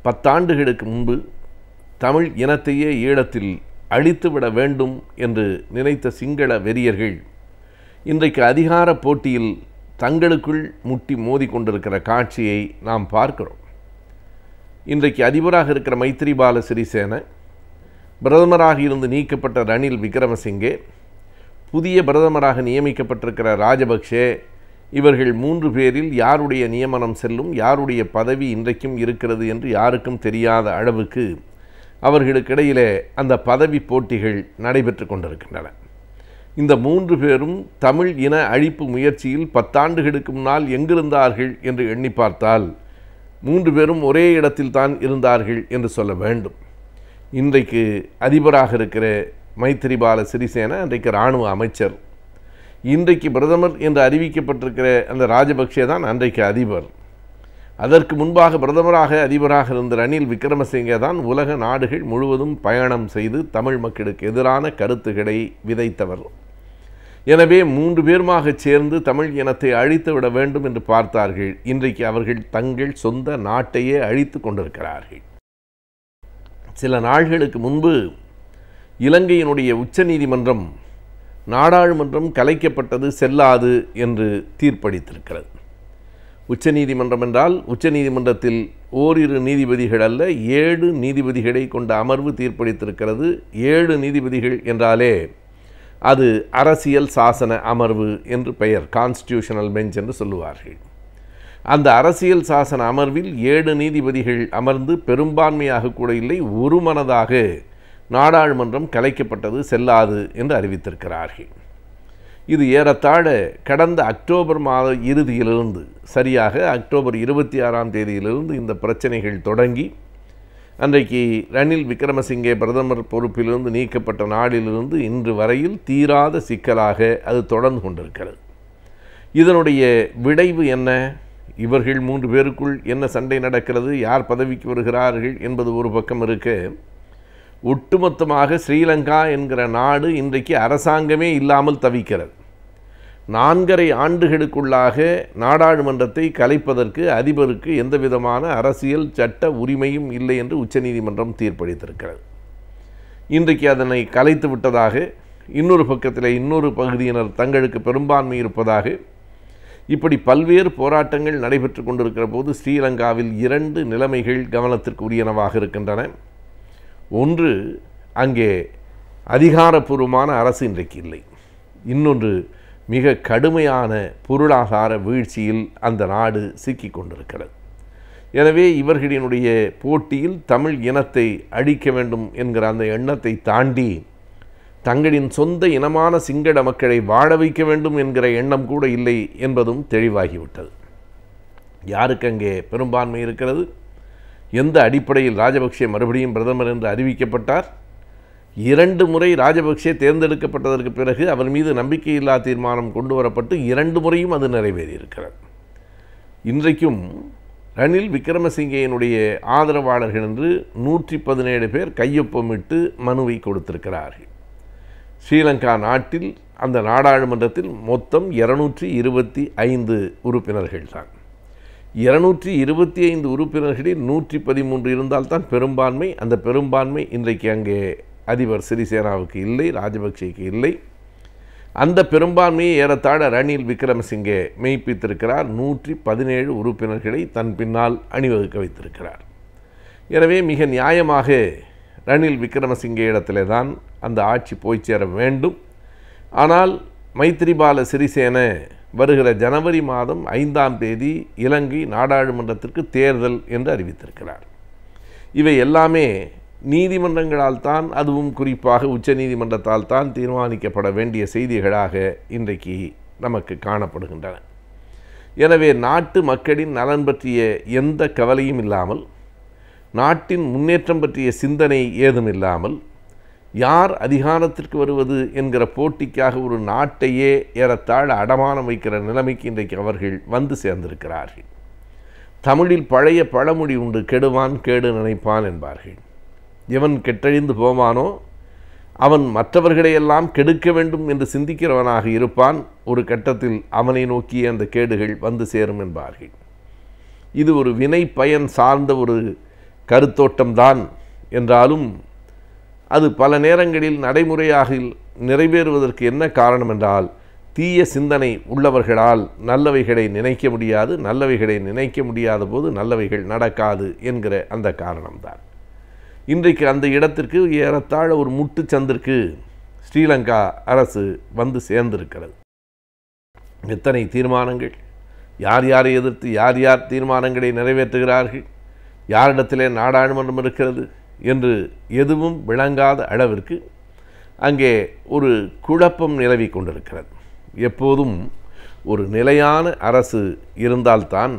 10 ஆண்டுகளுக்கு முன்பு தமிழ் இனத்தையே ஈழத்தில் அழித்துவிட வேண்டும் என்று நினைத்த சிங்கள வெறியர்கள் இன்றைக்கு அதிகார போட்டியில் தங்களுக்குள் முட்டி மோதி கொண்டிருக்கிற காட்சியை நாம் பார்க்கிறோம். இன்றைக்கு அதிபராக இருக்கிற மைத்திரிபால சிறிசேன, பிரதமராக இருந்து நீக்கப்பட்ட ரணில் விக்ரமசிங்கே, புதிய பிரதமராக நியமிக்கப்பட்டிருக்கிற ராஜபக்ஷே, இவர்கள் 3 பேரில் யாருடைய நியமனம் செல்லும், யாருடைய பதவி இன்றைக்கும் இருக்கிறது என்று யாருக்கும் தெரியாத அளவுக்கு அவர்களுக்கிடையிலே அந்த பதவி போட்டிகள் நடைபெற்று கொண்டிருக்கின்றன. இந்த 3 பேரும் தமிழ் இன அழிப்பு முயற்சியில் 10 ஆண்டுகளுக்கு முன்னால் எங்கிருந்தார்கள் என்று எண்ணி பார்த்தால் 3 பேரும் ஒரே இடத்தில் தான் இருந்தார்கள் என்று சொல்ல வேண்டும். இன்றைக்கு அதிபராக இருக்கிற மைத்திரிபால சிறிசேன அன்றைக்கு இராணுவ அமைச்சர், இன்றைக்கு பிரதமர் என்று அறிவிக்கப்பட்டிருக்கிற அந்த ராஜபக்ஷே தான் அன்றைக்கு அதிபர். அதற்கு முன்பாக பிரதமராக அதிபராக இருந்த ரணில் விக்ரமசிங்கே தான் உலக நாடுகள் முழுவதும் பயணம் செய்து தமிழ் மக்களுக்கு எதிரான கருத்துக்களை விதைத்தவர். எனவே 3 பேருமாக சேர்ந்து தமிழ் இனத்தை அழித்து விட வேண்டும் என்று பார்த்தார்கள். இன்றைக்கு அவர்கள் தங்கள் சொந்த நாட்டையே அழித்து கொண்டிருக்கிறார்கள். சில நாள்களுக்கு முன்பு இலங்கையினுடைய உச்ச நீதிமன்றம் நாடாளுமன்றம் கலைக்கப்பட்டது செல்லாது என்று தீர்ப்பளித்திருக்கிறது. உச்ச நீதிமன்றம் என்றால் உச்ச நீதிமன்றத்தில் ஓரிரு நீதிபதிகள் அல்ல, 7 நீதிபதிகளை கொண்ட அமர்வு தீர்ப்பளித்திருக்கிறது. 7 நீதிபதிகள் என்றாலே அது அரசியல் சாசன அமர்வு என்று பெயர், கான்ஸ்டிடியூஷனல் பெஞ்ச் என்று சொல்லுவார்கள். அந்த அரசியல் சாசன அமர்வில் 7 நீதிபதிகள் அமர்ந்து பெரும்பான்மையாக கூட இல்லை, ஒருமனதாக நாடாளுமன்றம் கலைக்கப்பட்டது செல்லாது என்று அறிவித்திருக்கிறார்கள். இது ஏறத்தாழ கடந்த அக்டோபர் மாத இறுதியிலிருந்து, சரியாக அக்டோபர் 26ஆம் தேதியிலிருந்து இந்த பிரச்சனைகள் தொடங்கி அன்றைக்கு ரணில் விக்ரமசிங்கே பிரதமர் பொறுப்பிலிருந்து நீக்கப்பட்ட நாளிலிருந்து இன்று வரையில் தீராத சிக்கலாக அது தொடர்ந்து கொண்டிருக்கிறது. இதனுடைய விளைவு என்ன? இவர்கள் 3 பேருக்குள் என்ன சண்டை நடக்கிறது, யார் பதவிக்கு வருகிறார்கள் என்பது ஒரு பக்கம் இருக்க, ஒட்டுமொத்தமாக ஸ்ரீலங்கா என்கிற நாடு இன்றைக்கு அரசாங்கமே இல்லாமல் தவிக்கிறது. 4.5 ஆண்டுகளுக்குள்ளாக நாடாளுமன்றத்தை கலைப்பதற்கு அதிபருக்கு எந்த விதமான அரசியல் சட்ட உரிமையும் இல்லை என்று உச்சநீதிமன்றம் தீர்ப்பளித்திருக்கிறது. இன்றைக்கு அதனை கலைத்து விட்டதாக, இன்னொரு பக்கத்தில் இன்னொரு பகுதியினர் தங்களுக்கு பெரும்பான்மை இருப்பதாக, இப்படி பல்வேறு போராட்டங்கள் நடைபெற்று கொண்டிருக்கிற போது ஸ்ரீலங்காவில் 2 நிலைமைகள் கவனத்திற்கு உரியனவாக இருக்கின்றன. ஒன்று, அங்கே அதிகாரப்பூர்வமான அரசு இன்றைக்கு இல்லை. இன்னொன்று, மிக கடுமையான பொருளாதார வீழ்ச்சியில் அந்த நாடு சிக்கி கொண்டிருக்கிறது. எனவே இவர்களினுடைய போட்டியில் தமிழ் இனத்தை அழிக்க வேண்டும் என்கிற அந்த எண்ணத்தை தாண்டி தங்களின் சொந்த இனமான சிங்கள மக்களை வாழ வைக்க வேண்டும் என்கிற எண்ணம் கூட இல்லை என்பதும் தெளிவாகிவிட்டது. யாருக்கு அங்கே பெரும்பான்மை இருக்கிறது? எந்த அடிப்படையில் ராஜபக்ஷே மறுபடியும் பிரதமர் என்று அறிவிக்கப்பட்டார்? 2 முறை ராஜபக்ஷே தேர்ந்தெடுக்கப்பட்டதற்கு பிறகு அவர் மீது நம்பிக்கையில்லா தீர்மானம் கொண்டு வரப்பட்டு 2 முறையும் அது நிறைவேறியிருக்கிறது. இன்றைக்கும் ரணில் விக்ரமசிங்கேயினுடைய ஆதரவாளர்கள் என்று 117 பேர் கையொப்பமிட்டு மனுவை கொடுத்திருக்கிறார்கள். ஸ்ரீலங்கா நாட்டில் அந்த நாடாளுமன்றத்தில் மொத்தம் 225 உறுப்பினர்கள் தான். 225 உறுப்பினர்களில் 113 இருந்தால்தான் பெரும்பான்மை. அந்த பெரும்பான்மை இன்றைக்கு அங்கே அதிபர் சிறிசேனாவுக்கு இல்லை, ராஜபக்சேக்கு இல்லை. அந்த பெரும்பான்மையை ஏறத்தாழ ரணில் விக்ரமசிங்கே மெய்ப்பித்திருக்கிறார். 117 உறுப்பினர்களை தன் பின்னால் அணிவகுக்க வைத்திருக்கிறார். எனவே மிக நியாயமாக ரணில் விக்ரமசிங்கே இடத்திலே தான் அந்த ஆட்சி போய் சேர வேண்டும். ஆனால் மைத்திரிபால சிறிசேன வருகிற ஜனவரி மாதம் 5ஆம் தேதி இலங்கை நாடாளுமன்றத்திற்கு தேர்தல் என்று அறிவித்திருக்கிறார். இவை எல்லாமே நீதிமன்றங்களால் தான், அதுவும் குறிப்பாக உச்ச நீதிமன்றத்தால் தான் தீர்மானிக்கப்பட வேண்டிய செய்திகளாக இன்றைக்கு நமக்கு காணப்படுகின்றன. எனவே நாட்டு மக்களின் நலன் பற்றிய எந்த கவலையும் இல்லாமல், நாட்டின் முன்னேற்றம் பற்றிய சிந்தனை ஏதும் இல்லாமல், யார் அதிகாரத்திற்கு வருவது என்கிற போட்டிக்காக ஒரு நாட்டையே ஏறத்தாழ அடமானம் வைக்கிற நிலைமைக்கு இன்றைக்கு அவர்கள் வந்து சேர்ந்திருக்கிறார்கள். தமிழில் பழைய பழமொழி உண்டு, கெடுவான் கேடு நினைப்பான் என்பார்கள். எவன் கெட்டழிந்து போவானோ அவன் மற்றவர்களையெல்லாம் கெடுக்க வேண்டும் என்று சிந்திக்கிறவனாக இருப்பான். ஒரு கட்டத்தில் அவனை நோக்கிய அந்த கேடுகள் வந்து சேரும் என்பார்கள். இது ஒரு வினை பயன் சார்ந்த ஒரு கருத்தோட்டம்தான் என்றாலும் அது பல நேரங்களில் நடைமுறையாக நிறைவேறுவதற்கு என்ன காரணம் என்றால், தீய சிந்தனை உள்ளவர்களால் நல்லவைகளை நினைக்க முடியாது, நல்லவைகளை நினைக்க முடியாத போது நல்லவைகள் நடக்காது என்கிற அந்த காரணம்தான். இன்றைக்கு அந்த இடத்திற்கு ஏறத்தாழ ஒரு முட்டுச்சந்திற்கு ஸ்ரீலங்கா அரசு வந்து சேர்ந்திருக்கிறது. எத்தனை தீர்மானங்கள், யார் யாரை எதிர்த்து யார் யார் தீர்மானங்களை நிறைவேற்றுகிறார்கள், யாரிடத்திலே நாடாளுமன்றம் இருக்கிறது என்று எதுவும் விளங்காத அளவிற்கு அங்கே ஒரு குழப்பம் நிலவி கொண்டிருக்கிறது. எப்போதும் ஒரு நிலையான அரசு இருந்தால்தான்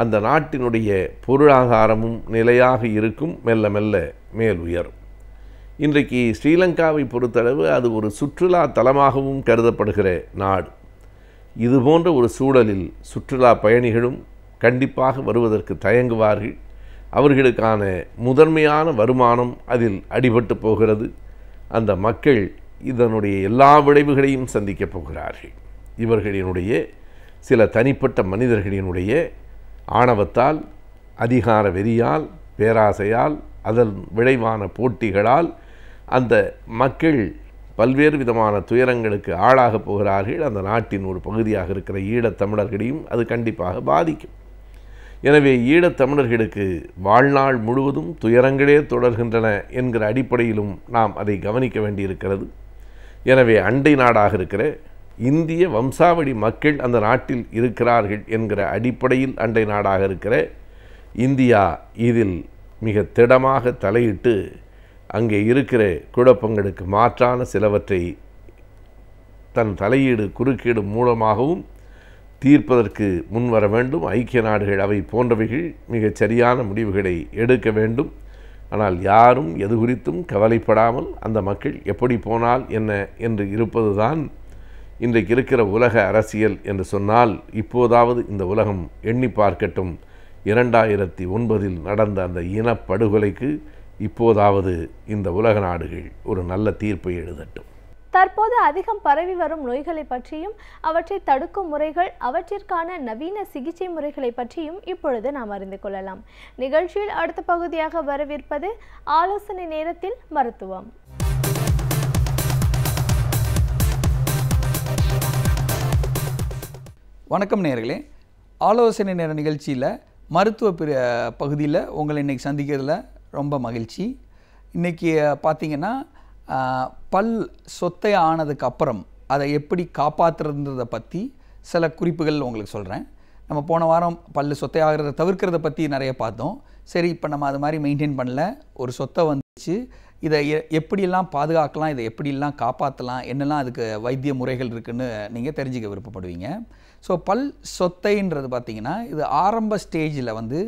அந்த நாட்டினுடைய பொருளாதாரமும் நிலையாக இருக்கும், மெல்ல மெல்ல மேல் உயரும். இன்றைக்கு ஸ்ரீலங்காவை பொறுத்தளவு அது ஒரு சுற்றுலா தலமாகவும் கருதப்படுகிற நாடு. இதுபோன்ற ஒரு சூழலில் சுற்றுலா பயணிகளும் கண்டிப்பாக வருவதற்கு தயங்குவார்கள். அவர்களுக்கான முதன்மையான வருமானம் அதில் அடிபட்டு போகிறது. அந்த மக்கள் இதனுடைய எல்லா விளைவுகளையும் சந்திக்கப் போகிறார்கள். இவர்களினுடைய சில தனிப்பட்ட மனிதர்களினுடைய ஆணவத்தால், அதிகார வெறியால், பேராசையால், அதன் விளைவான போட்டிகளால் அந்த மக்கள் பல்வேறு விதமான துயரங்களுக்கு ஆளாகப் போகிறார்கள். அந்த நாட்டின் ஒரு பகுதியாக இருக்கிற ஈழத்தமிழர்களையும் அது கண்டிப்பாக பாதிக்கும். எனவே ஈழத்தமிழர்களுக்கு வாழ்நாள் முழுவதும் துயரங்களே தொடர்கின்றன என்கிற அடிப்படையிலும் நாம் அதை கவனிக்க வேண்டியிருக்கிறது. எனவே அண்டை நாடாக இருக்கிற இந்திய வம்சாவளி மக்கள் அந்த நாட்டில் இருக்கிறார்கள் என்கிற அடிப்படையில் அண்டை நாடாக இருக்கிற இந்தியா இதில் மிக திடமாக தலையிட்டு அங்கே இருக்கிற குழப்பங்களுக்கு மாற்றான சிலவற்றை தன் தலையீடு குறுக்கீடு மூலமாகவும் தீர்ப்பதற்கு முன்வர வேண்டும். ஐக்கிய நாடுகள் அவை போன்றவைகள் மிகச் சரியான முடிவுகளை எடுக்க வேண்டும். ஆனால் யாரும் எது குறித்தும் கவலைப்படாமல் அந்த மக்கள் எப்படி போனால் என்ன என்று இருப்பதுதான் இன்றைக்கு இருக்கிற உலக அரசியல் என்று சொன்னால், இப்போதாவது இந்த உலகம் எண்ணி பார்க்கட்டும். 2009 நடந்த அந்த இனப்படுகொலைக்கு இப்போதாவது இந்த உலக நாடுகள் ஒரு நல்ல தீர்ப்பை எழுதட்டும். தற்போது அதிகம் பரவி வரும் நோய்களை பற்றியும் அவற்றை தடுக்கும் முறைகள், அவற்றிற்கான நவீன சிகிச்சை முறைகளை பற்றியும் இப்பொழுது நாம் அறிந்து கொள்ளலாம். நிகழ்ச்சியில் அடுத்த பகுதியாக வரவிருப்பது ஆலோசனை நேரத்தில் மருத்துவம். வணக்கம் நேயர்களே, ஆலோசனை நேர நிகழ்ச்சியில் மருத்துவ பகுதியில் உங்களை இன்றைக்கி சந்திக்கிறதுல ரொம்ப மகிழ்ச்சி. இன்றைக்கி பார்த்திங்கன்னா பல் சொத்தை ஆனதுக்கு அப்புறம் அதை எப்படி காப்பாற்றுறதை பற்றி சில குறிப்புகள் உங்களுக்கு சொல்கிறேன். நம்ம போன வாரம் பல் சொத்தை ஆகிறத தவிர்க்கிறத பற்றி நிறைய பார்த்தோம். சரி, இப்போ நம்ம அது மாதிரி மெயின்டைன் பண்ணல, ஒரு சொத்தை வந்துச்சு, இதை எப்படியெல்லாம் பாதுகாக்கலாம், இதை எப்படியெல்லாம் காப்பாற்றலாம், என்னெல்லாம் அதுக்கு வைத்திய முறைகள் இருக்குதுன்னு நீங்கள் தெரிஞ்சுக்க விருப்பப்படுவீங்க. ஸோ பல் சொத்தைன்றது பார்த்திங்கன்னா இது ஆரம்ப ஸ்டேஜில் வந்து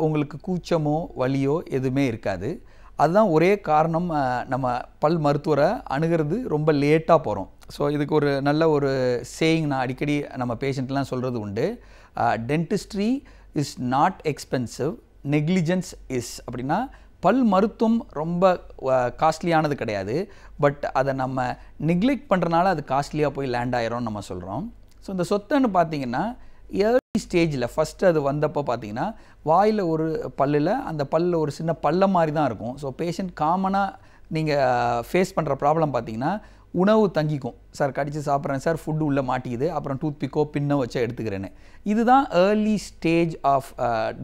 உங்களுக்கு கூச்சமோ வலியோ எதுவுமே இருக்காது. அதுதான் ஒரே காரணம் நம்ம பல் மருத்துவரை அணுகிறது ரொம்ப லேட்டாக போகிறோம். ஸோ இதுக்கு ஒரு நல்ல ஒரு சேயிங் நான் அடிக்கடி நம்ம பேஷண்ட்லாம் சொல்கிறது உண்டு. Dentistry is not expensive, negligence is. அப்படின்னா பல் மருத்துவம் ரொம்ப காஸ்ட்லியானது கிடையாது, பட் அதை நம்ம நெக்லெக்ட் பண்ணுறனால அது காஸ்ட்லியாக போய் லேண்ட் ஆயிரோம்னு நம்ம சொல்கிறோம். ஸோ இந்த சொத்தைன்னு பார்த்திங்கன்னா ஏர்லி ஸ்டேஜில் ஃபஸ்ட்டு அது வந்தப்போ பார்த்திங்கன்னா வாயில் ஒரு பல்லில் அந்த பல்லில் ஒரு சின்ன பல்லம் மாதிரி தான் இருக்கும். ஸோ பேஷண்ட் காமனாக நீங்கள் ஃபேஸ் பண்ணுற ப்ராப்ளம் பார்த்திங்கன்னா உணவு தங்கிக்கும். சார் கடித்து சாப்பிட்றேன் சார், ஃபுட்டு உள்ளே மாட்டிக்குது, அப்புறம் டூத் பிக்கோ பின்னோ வச்சு எடுத்துக்கிறேன்னு. இதுதான் early stage of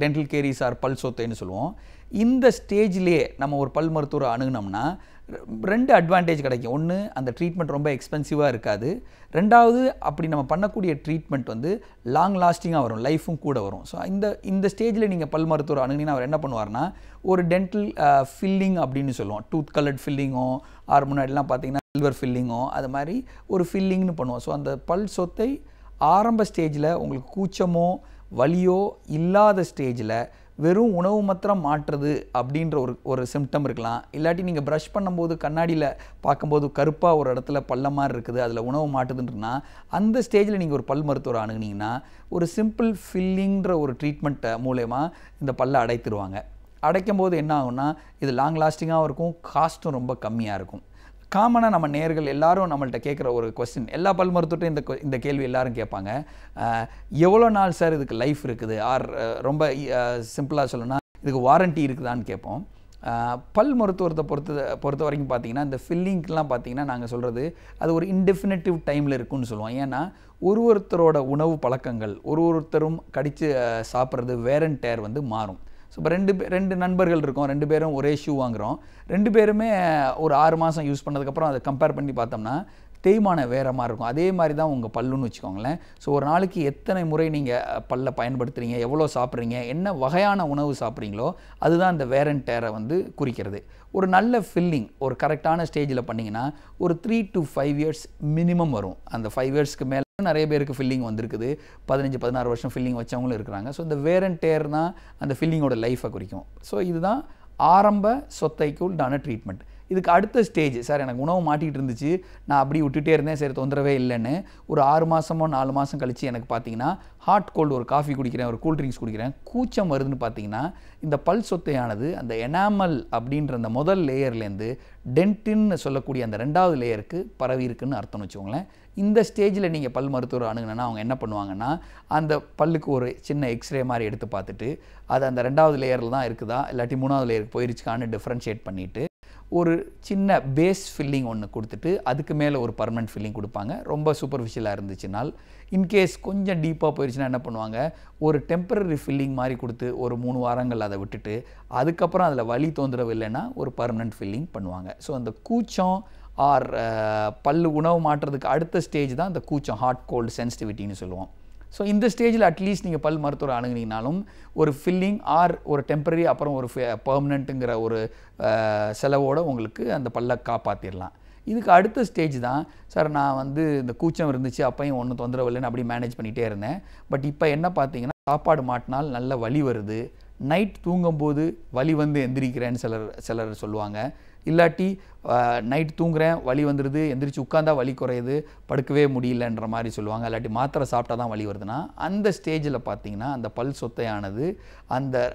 dental caries or பல் சொத்தைன்னு சொல்லுவோம். இந்த ஸ்டேஜ்லேயே நம்ம ஒரு பல் மருத்துவரை அணுகுனோம்னா ரெண்டு அட்வான்டேஜ் கிடைக்கும். ஒன்று, அந்த ட்ரீட்மெண்ட் ரொம்ப எக்ஸ்பென்சிவாக இருக்காது. ரெண்டாவது, அப்படி நம்ம பண்ணக்கூடிய ட்ரீட்மெண்ட் வந்து லாங் லாஸ்டிங்காக வரும், லைஃபும் கூட வரும். ஸோ இந்த ஸ்டேஜில் நீங்கள் பல் மருத்துவர் அணுகுனீங்கன்னா அவர் என்ன பண்ணுவார்னா ஒரு டென்டல் ஃபில்லிங் அப்படின்னு சொல்லுவோம். டூத் கலர்ட் ஃபில்லிங்கோ ஆர் முன்னாடிலாம் பார்த்தீங்கன்னா சில்வர் ஃபில்லிங்கோ அது மாதிரி ஒரு ஃபில்லிங்னு பண்ணுவோம். ஸோ அந்த பல் சொத்தை ஆரம்ப ஸ்டேஜில் உங்களுக்கு கூச்சமோ வலியோ இல்லாத ஸ்டேஜில் வெறும் உணவு மாத்திரம் மாற்றுறது அப்படின்ற ஒரு சிம்டம் இருக்கலாம். இல்லாட்டி நீங்கள் ப்ரஷ் பண்ணும்போது கண்ணாடியில் பார்க்கும்போது கருப்பாக ஒரு இடத்துல பல்ல மாதிரி இருக்குது, அதில் உணவு மாட்டுதுன்றனா அந்த ஸ்டேஜில் நீங்கள் ஒரு பல் மருத்துவரை அணுகுனீங்கன்னா ஒரு சிம்பிள் ஃபில்லிங்கிற ஒரு ட்ரீட்மெண்ட்டை மூலமா இந்த பல்லை அடைத்துருவாங்க. அடைக்கும் போது என்ன ஆகும்னா இது லாங் லாஸ்டிங்காகவும் இருக்கும், காஸ்ட்டும் ரொம்ப கம்மியாக இருக்கும். காமனாக நம்ம நேயர்கள் எல்லாரும் நம்மள்கிட்ட கேட்குற ஒரு கொஸ்டின், எல்லா பல் மருத்துவத்தையும் இந்த கேள்வி எல்லாரும் கேட்பாங்க, எவ்வளோ நாள் சார் இதுக்கு லைஃப் இருக்குது, ஆர் ரொம்ப சிம்பிளாக சொல்லணும்னா இதுக்கு வாரண்ட்டி இருக்குதான்னு கேட்போம். பல் மருத்துவத்தை பொறுத்த வரைக்கும் பார்த்தீங்கன்னா இந்த ஃபில்லிங்க்கெலாம் பார்த்தீங்கன்னா நாங்கள் சொல்கிறது அது ஒரு இன்டெஃபினிட்டிவ் டைமில் இருக்குன்னு சொல்லுவோம். ஏன்னா ஒருத்தரோட உணவு பழக்கங்கள் ஒருத்தரும் கடித்து சாப்பிட்றது வேர் அண்ட் டேர் வந்து மாறும். ஸோ இப்போ ரெண்டு நண்பர்கள் இருக்கோம், 2 பேரும் ஒரே ஷூ வாங்குகிறோம், 2 பேருமே ஒரு 6 மாதம் யூஸ் பண்ணதுக்கப்புறம் அதை கம்பேர் பண்ணி பார்த்தோம்னா தேய்மானம் வேறு மாதிரி இருக்கும். அதே மாதிரி தான் உங்கள் பல்லுன்னு வச்சுக்கோங்களேன். ஸோ ஒரு நாளைக்கு எத்தனை முறை நீங்கள் பல்லை பயன்படுத்துகிறீங்க, எவ்வளோ சாப்பிட்றீங்க, என்ன வகையான உணவு சாப்பிட்றீங்களோ அதுதான் இந்த வேர் அண்ட் டேரை வந்து குறிக்கிறது. ஒரு நல்ல ஃபில்லிங் ஒரு கரெக்டான ஸ்டேஜில் பண்ணிங்கன்னா ஒரு 3 to 5 years மினிமம் வரும். அந்த 5 yearsக்கு மேலே நிறைய பேருக்கு ஃபில்லிங் வந்திருக்குது, 15-16 வருஷம் ஃபில்லிங் வச்சவங்களும் இருக்கிறாங்க. ஸோ இந்த வேர் அண்ட் டேர் தான் அந்த ஃபில்லிங்கோட லைஃப்பை குறிக்கும். ஸோ இதுதான் ஆரம்ப சொத்தைக்கு உண்டான ட்ரீட்மெண்ட். இதுக்கு அடுத்த ஸ்டேஜ், சார் எனக்கு உணவு மாட்டிகிட்டு இருந்துச்சு, நான் அப்படி விட்டுட்டே இருந்தேன், சரி தொந்தரவே இல்லைன்னு ஒரு 6 மாதமோ 4 மாதம் கழித்து எனக்கு பார்த்தீங்கன்னா ஹாட் கோல்டு ஒரு காஃபி குடிக்கிறேன், ஒரு கூல் ட்ரிங்க்ஸ் குடிக்கிறேன், கூச்சம் வருதுன்னு பார்த்தீங்கன்னா இந்த பல் சொத்தையானது அந்த எனாமல் அப்படின்ற அந்த முதல் லேயர்லேருந்து டென்டின்னு சொல்லக்கூடிய அந்த 2வது லேயருக்கு பரவி இருக்குன்னு அர்த்தம்னு வச்சுக்கோங்களேன். இந்த ஸ்டேஜில் நீங்கள் பல் மருத்துவர் அணுகுனா அவங்க என்ன பண்ணுவாங்கன்னா அந்த பல்லுக்கு ஒரு சின்ன எக்ஸ்ரே மாதிரி எடுத்து பார்த்துட்டு அது அந்த 2வது லேயரில் தான் இருக்குதா இல்லாட்டி 3வது லேயருக்கு போயிருச்சுக்கான்னு டிஃப்ரென்ஷியேட் பண்ணிவிட்டு ஒரு சின்ன பேஸ் ஃபில்லிங் ஒன்று கொடுத்துட்டு அதுக்கு மேலே ஒரு பர்மனெண்ட் ஃபில்லிங் கொடுப்பாங்க. ரொம்ப சூப்பர்ஃபிஷியலாக இருந்துச்சுனால், இன்கேஸ் கொஞ்சம் டீப்பாக போயிடுச்சுன்னா என்ன பண்ணுவாங்க, ஒரு டெம்பரரி ஃபில்லிங் மாதிரி கொடுத்து ஒரு 3 வாரங்கள் அதை விட்டுட்டு அதுக்கப்புறம் அதில் வலி தொந்தரவு இல்லைன்னா ஒரு பர்மனெண்ட் ஃபில்லிங் பண்ணுவாங்க. ஸோ அந்த கூச்சம் ஆர் பல்லு உணவு மாற்றுறதுக்கு அடுத்த ஸ்டேஜ் தான் இந்த கூச்சம், ஹாட் கோல்டு சென்சிட்டிவிட்டின்னு சொல்லுவோம். ஸோ இந்த ஸ்டேஜில் அட்லீஸ்ட் நீங்கள் பல் மருத்துவரை அணுகுனீங்கனாலும் ஒரு ஃபில்லிங் ஆர் ஒரு டெம்பரரி அப்புறம் ஒரு பெர்மனெண்ட்டுங்கிற ஒரு செலவோடு உங்களுக்கு அந்த பல்லை காப்பாற்றிடலாம். இதுக்கு அடுத்த ஸ்டேஜ் தான், சார் நான் வந்து இந்த கூச்சம் இருந்துச்சு அப்பையும் ஒன்றும் தொந்தரவு இல்லைன்னு அப்படி மேனேஜ் பண்ணிகிட்டே இருந்தேன், பட் இப்போ என்ன பார்த்தீங்கன்னா சாப்பாடு மாட்டினால் நல்ல வலி வருது, நைட் தூங்கும்போது வலி வந்து எந்திரிக்கிறேன்னு சிலர் சொல்லுவாங்க, இல்லாட்டி நைட் தூங்குறேன் வலி வந்துடுது, எந்திரிச்சு உட்காந்தா வலி குறையுது, படுக்கவே முடியலன்ற மாதிரி சொல்லுவாங்க, இல்லாட்டி மாத்திரை சாப்பிட்டா தான் வலி வருதுன்னா அந்த ஸ்டேஜில் பார்த்தீங்கன்னா அந்த பல் சொத்தையானது அந்த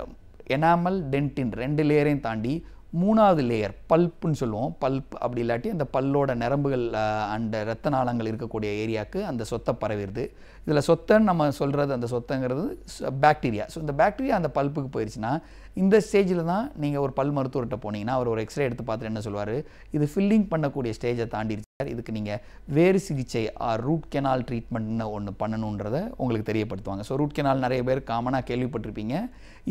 எனாமல் டென்டின் 2 லேயரையும் தாண்டி 3வது லேயர் பல்ப்புன்னு சொல்லுவோம், பல்ப் அப்படி இல்லாட்டி அந்த பல்லோட நரம்புகள் அண்ட் இரத்த நாளங்கள் இருக்கக்கூடிய ஏரியாவுக்கு அந்த சொத்தை பரவிடுது. இதில் சொத்தைன்னு நம்ம சொல்கிறது அந்த சொத்தைங்கிறது பாக்டீரியா. ஸோ இந்த பாக்டீரியா அந்த பல்ப்புக்கு போயிடுச்சுன்னா இந்த ஸ்டேஜில் தான் நீங்கள் ஒரு பல் மருத்துவர்கிட்ட போனீங்கன்னா அவர் ஒரு எக்ஸ்ரே எடுத்து பார்த்துட்டு என்ன சொல்லுவார், இது ஃபில்லிங் பண்ணக்கூடிய ஸ்டேஜை தாண்டிடுச்சு சார், இதுக்கு நீங்கள் வேறு சிகிச்சை ரூட் கெனால் ட்ரீட்மெண்ட்னு ஒன்று பண்ணணுன்றதை உங்களுக்கு தெரியப்படுத்துவாங்க. ஸோ ரூட் கெனால் நிறைய பேர் காமனாக கேள்விப்பட்டிருப்பீங்க.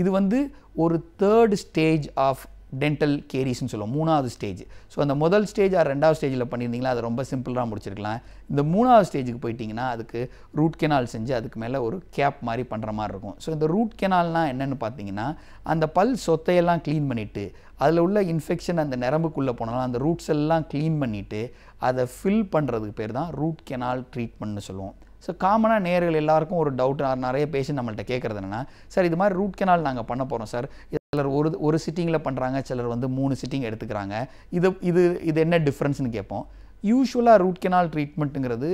இது வந்து ஒரு 3rd ஸ்டேஜ் ஆஃப் டென்டல் கேரிஸ்ன்னு சொல்லுவோம், 3வது ஸ்டேஜ். ஸோ அந்த முதல் ஸ்டேஜ் 2வது ஸ்டேஜில் பண்ணியிருந்தீங்களா அது ரொம்ப சிம்பிளாக முடிச்சிருக்கலாம். இந்த 3வது ஸ்டேஜுக்கு போயிட்டிங்கன்னா அதுக்கு ரூட் கெனால் செஞ்சு அதுக்கு மேலே ஒரு கேப் மாதிரி பண்ணுற மாதிரி இருக்கும். ஸோ இந்த ரூட் கெனால்னால் என்னென்னு பார்த்தீங்கன்னா அந்த பல் சொத்தையெல்லாம் க்ளீன் பண்ணிவிட்டு அதில் உள்ள இன்ஃபெக்ஷன் அந்த நரம்புக்குள்ளே போனாலும் அந்த ரூட்ஸ் எல்லாம் க்ளீன் பண்ணிவிட்டு அதை ஃபில் பண்ணுறதுக்கு பேர் தான் ரூட் கெனால் ட்ரீட்மெண்ட்னு சொல்லுவோம். ஸோ காமனாக நேயர்கள் எல்லாருக்கும் ஒரு டவுட், நிறைய பேஷண்ட் நம்மள்கிட்ட கேட்குறது என்னென்னா, சார் இது மாதிரி ரூட் கெனால் நாங்கள் பண்ண போகிறோம் சார், சிலர் ஒரு சிட்டிங்கில் பண்ணுறாங்க, சிலர் வந்து 3 சிட்டிங் எடுத்துக்கிறாங்க, இது என்ன டிஃப்ரென்ஸ்னு கேட்போம். யூஸ்வலாக ரூட் கெனால் ட்ரீட்மெண்ட்டுங்கிறது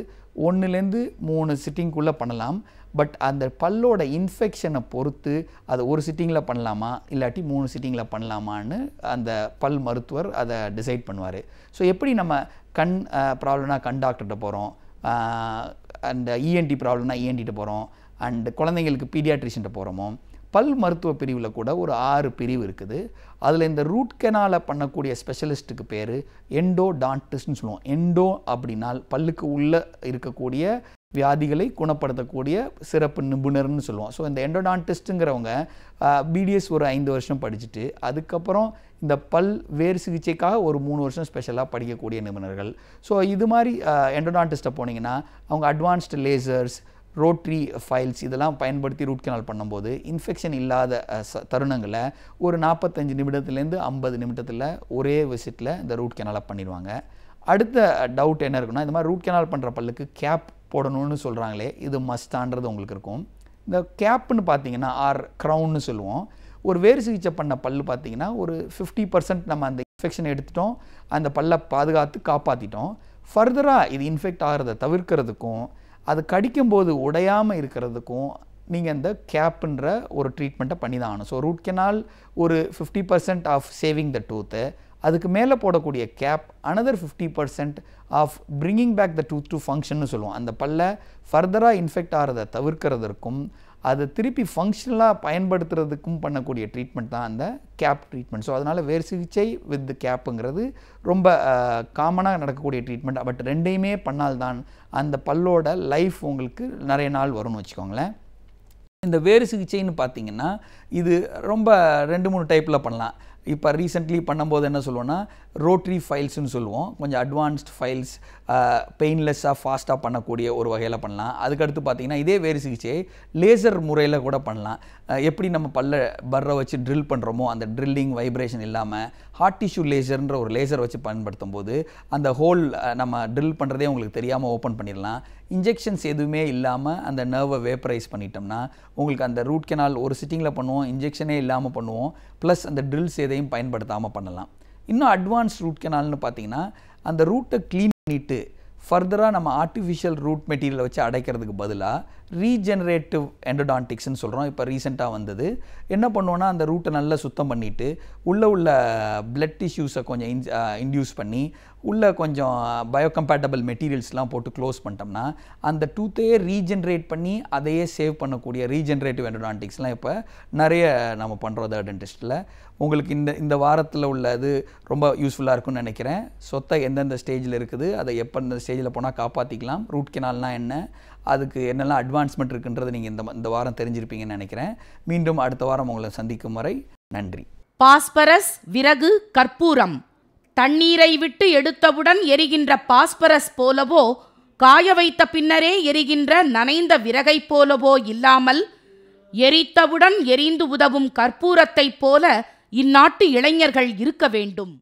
1லேருந்து 3 சிட்டிங்குள்ளே பண்ணலாம். பட் அந்த பல்லோட இன்ஃபெக்ஷனை பொறுத்து அதை ஒரு சிட்டிங்கில் பண்ணலாமா இல்லாட்டி 3 சிட்டிங்கில் பண்ணலாமான்னு அந்த பல் மருத்துவர் அதை டிசைட் பண்ணுவார். ஸோ எப்படி நம்ம கண் ப்ராப்ளம்னா கண் டாக்டர்கிட்ட போகிறோம், அண்ட் இஎன்டி ப்ராப்ளம்னா இஎன்டிட்ட போகிறோம், அண்ட் குழந்தைங்களுக்கு பீடியாட்ரிஷன்ட்ட போகிறோமோ, பல் மருத்துவ பிரிவில் கூட ஒரு 6 பிரிவு இருக்குது. அதில் இந்த ரூட் கெனாலை பண்ணக்கூடிய ஸ்பெஷலிஸ்ட்டுக்கு பேர் எண்டோடான்டிஸ்ட்னு சொல்லுவோம். எண்டோ அப்படின்னால் பல்லுக்கு உள்ளே இருக்கக்கூடிய வியாதிகளை குணப்படுத்தக்கூடிய சிறப்பு நிபுணர்னு சொல்லுவோம். ஸோ இந்த எண்டோடான்டிஸ்ட்டுங்கிறவங்க பிடிஎஸ் ஒரு 5 வருஷம் படிச்சுட்டு அதுக்கப்புறம் இந்த பல் வேறு சிகிச்சைக்காக ஒரு 3 வருஷம் ஸ்பெஷலாக படிக்கக்கூடிய நிபுணர்கள். ஸோ இது மாதிரி எண்டோடான்டிஸ்ட்டை போனீங்கன்னா அவங்க அட்வான்ஸ்டு லேசர்ஸ், ரோட்ரி ஃபைல்ஸ் இதெல்லாம் பயன்படுத்தி ரூட் கெனால் பண்ணும்போது இன்ஃபெக்ஷன் இல்லாத தருணங்களை ஒரு 45 நிமிடத்துலேருந்து 50 நிமிடத்தில் ஒரே விசிட்டில் இந்த ரூட் கெனாலை பண்ணிடுவாங்க. அடுத்த டவுட் என்ன இருக்குன்னா, இந்த மாதிரி ரூட் கெனால் பண்ணுற பல்லுக்கு கேப் போடணும்னு சொல்கிறாங்களே, இது மஸ்டான்றது உங்களுக்கு இருக்கும். இந்த கேப்புன்னு பார்த்தீங்கன்னா க்ரௌன்னு சொல்லுவோம். ஒரு வேறு சிகிச்சை பண்ண பல் பார்த்தீங்கன்னா ஒரு 50% நம்ம அந்த இன்ஃபெக்ஷன் எடுத்துட்டோம், அந்த பல்லை பாதுகாத்து காப்பாற்றிட்டோம். ஃபர்தராக இது இன்ஃபெக்ட் ஆகிறத தவிர்க்கிறதுக்கும் அது கடிக்கும்போது உடையாமல் இருக்கிறதுக்கும் நீங்கள் இந்த கேப்புன்ற ஒரு ட்ரீட்மெண்ட்டை பண்ணி தான் ஆகணும். ஸோ ரூட் கெனால் ஒரு 50% ஆஃப் சேவிங் த டூத்து, அதுக்கு மேலே போடக்கூடிய cap another 50% of bringing back the tooth to ஃபங்க்ஷன்னு சொல்லுவோம். அந்த பல்லை ஃபர்தராக இன்ஃபெக்ட் ஆகிறத தவிர்க்கிறதுக்கும் அதை திருப்பி ஃபங்க்ஷனலாக பயன்படுத்துறதுக்கும் பண்ணக்கூடிய ட்ரீட்மெண்ட் தான் அந்த கேப் ட்ரீட்மெண்ட். ஸோ அதனால் வேர் சிகிச்சை வித் கேப்புங்கிறது ரொம்ப காமனாக நடக்கக்கூடிய ட்ரீட்மெண்ட். பட் ரெண்டையுமே பண்ணால்தான் அந்த பல்லோட லைஃப் உங்களுக்கு நிறைய நாள் வரும்னு வச்சுக்கோங்களேன். இந்த வேறு சிகிச்சைன்னு பார்த்தீங்கன்னா இது ரொம்ப 2-3 டைப்பில் பண்ணலாம். இப்போ ரீசெண்ட்லி பண்ணும்போது என்ன சொல்லுவோன்னா ரோட்ரி ஃபைல்ஸ்னு சொல்லுவோம். கொஞ்சம் அட்வான்ஸ்ட் ஃபைல்ஸ் பெயின்லெஸ்ஸாக ஃபாஸ்ட்டாக பண்ணக்கூடிய ஒரு வகையில் பண்ணலாம். அதுக்கடுத்து பார்த்திங்கன்னா இதே வேறு சிகிச்சை லேசர் முறையில் கூட பண்ணலாம். எப்படி நம்ம பர்ரை வச்சு ட்ரில் பண்ணுறோமோ அந்த ட்ரில்லிங் வைப்ரேஷன் இல்லாமல் ஹார்ட் டிஷ்யூ லேசர்ன்ற ஒரு லேசர் வச்சு பயன்படுத்தும் போது அந்த ஹோல் நம்ம ட்ரில் பண்ணுறதே உங்களுக்கு தெரியாமல் ஓப்பன் பண்ணிடலாம். இன்ஜெக்ஷன்ஸ் எதுவுமே இல்லாமல் அந்த நர்வை வேப்பரைஸ் பண்ணிட்டோம்னா உங்களுக்கு அந்த ரூட் கெனால் ஒரு சிட்டிங்கில் பண்ணுவோம், இன்ஜெக்ஷனே இல்லாமல் பண்ணுவோம், ப்ளஸ் அந்த ட்ரில்ஸ் எதையும் பயன்படுத்தாமல் பண்ணலாம். இன்னும் அட்வான்ஸ் ரூட் கெனால்னு பார்த்தீங்கன்னா அந்த ரூட்டை க்ளீன் பண்ணிவிட்டு ஃபர்தராக நம்ம ஆர்டிஃபிஷியல் ரூட் மெட்டீரியலை வச்சு அடைக்கிறதுக்கு பதிலாக ரீஜெனரேட்டிவ் எண்டோடான்டிக்ஸ்ன்னு சொல்கிறோம். இப்போ ரீசெண்டாக வந்தது. என்ன பண்ணுவோன்னா அந்த ரூட்டை நல்லா சுத்தம் பண்ணிவிட்டு உள்ள பிளட் டிஷ்யூஸை கொஞ்சம் இன்டியூஸ் பண்ணி உள்ளே கொஞ்சம் பயோகம்பேட்டபிள் மெட்டீரியல்ஸ்லாம் போட்டு க்ளோஸ் பண்ணிட்டோம்னா அந்த டூத்தையே ரீஜென்ரேட் பண்ணி அதையே சேவ் பண்ணக்கூடிய ரீஜென்ரேட்டிவ் எண்டோடான்டிக்ஸ்லாம் இப்போ நிறைய நம்ம பண்ணுறோம் டென்டிஸ்ட்டில். உங்களுக்கு இந்த வாரத்தில் உள்ளது ரொம்ப யூஸ்ஃபுல்லாக இருக்கும்னு நினைக்கிறேன். சொத்தை எந்தெந்த ஸ்டேஜில் இருக்குது, அதை எப்போ இந்த ஸ்டேஜில் போனால் காப்பாற்றிக்கலாம், ரூட் கெனால்னால் என்ன, அதுக்கு என்னெல்லாம் அட்வான்ஸ்மெண்ட் இருக்குன்றது நீங்கள் இந்த வாரம் தெரிஞ்சிருப்பீங்கன்னு நினைக்கிறேன். மீண்டும் அடுத்த வாரம் உங்களை சந்திக்கும் வரை நன்றி. பாஸ்பரஸ், விறகு, கற்பூரம் தண்ணீரை விட்டு எடுத்தவுடன் எரிகின்ற பாஸ்பரஸ் போலவோ காய வைத்த பின்னரே எரிகின்ற நனைந்த விறகை போலவோ இல்லாமல் எரித்தவுடன் எரிந்து உதவும் கற்பூரத்தைப் போல இந்நாட்டு இளைஞர்கள் இருக்க வேண்டும்.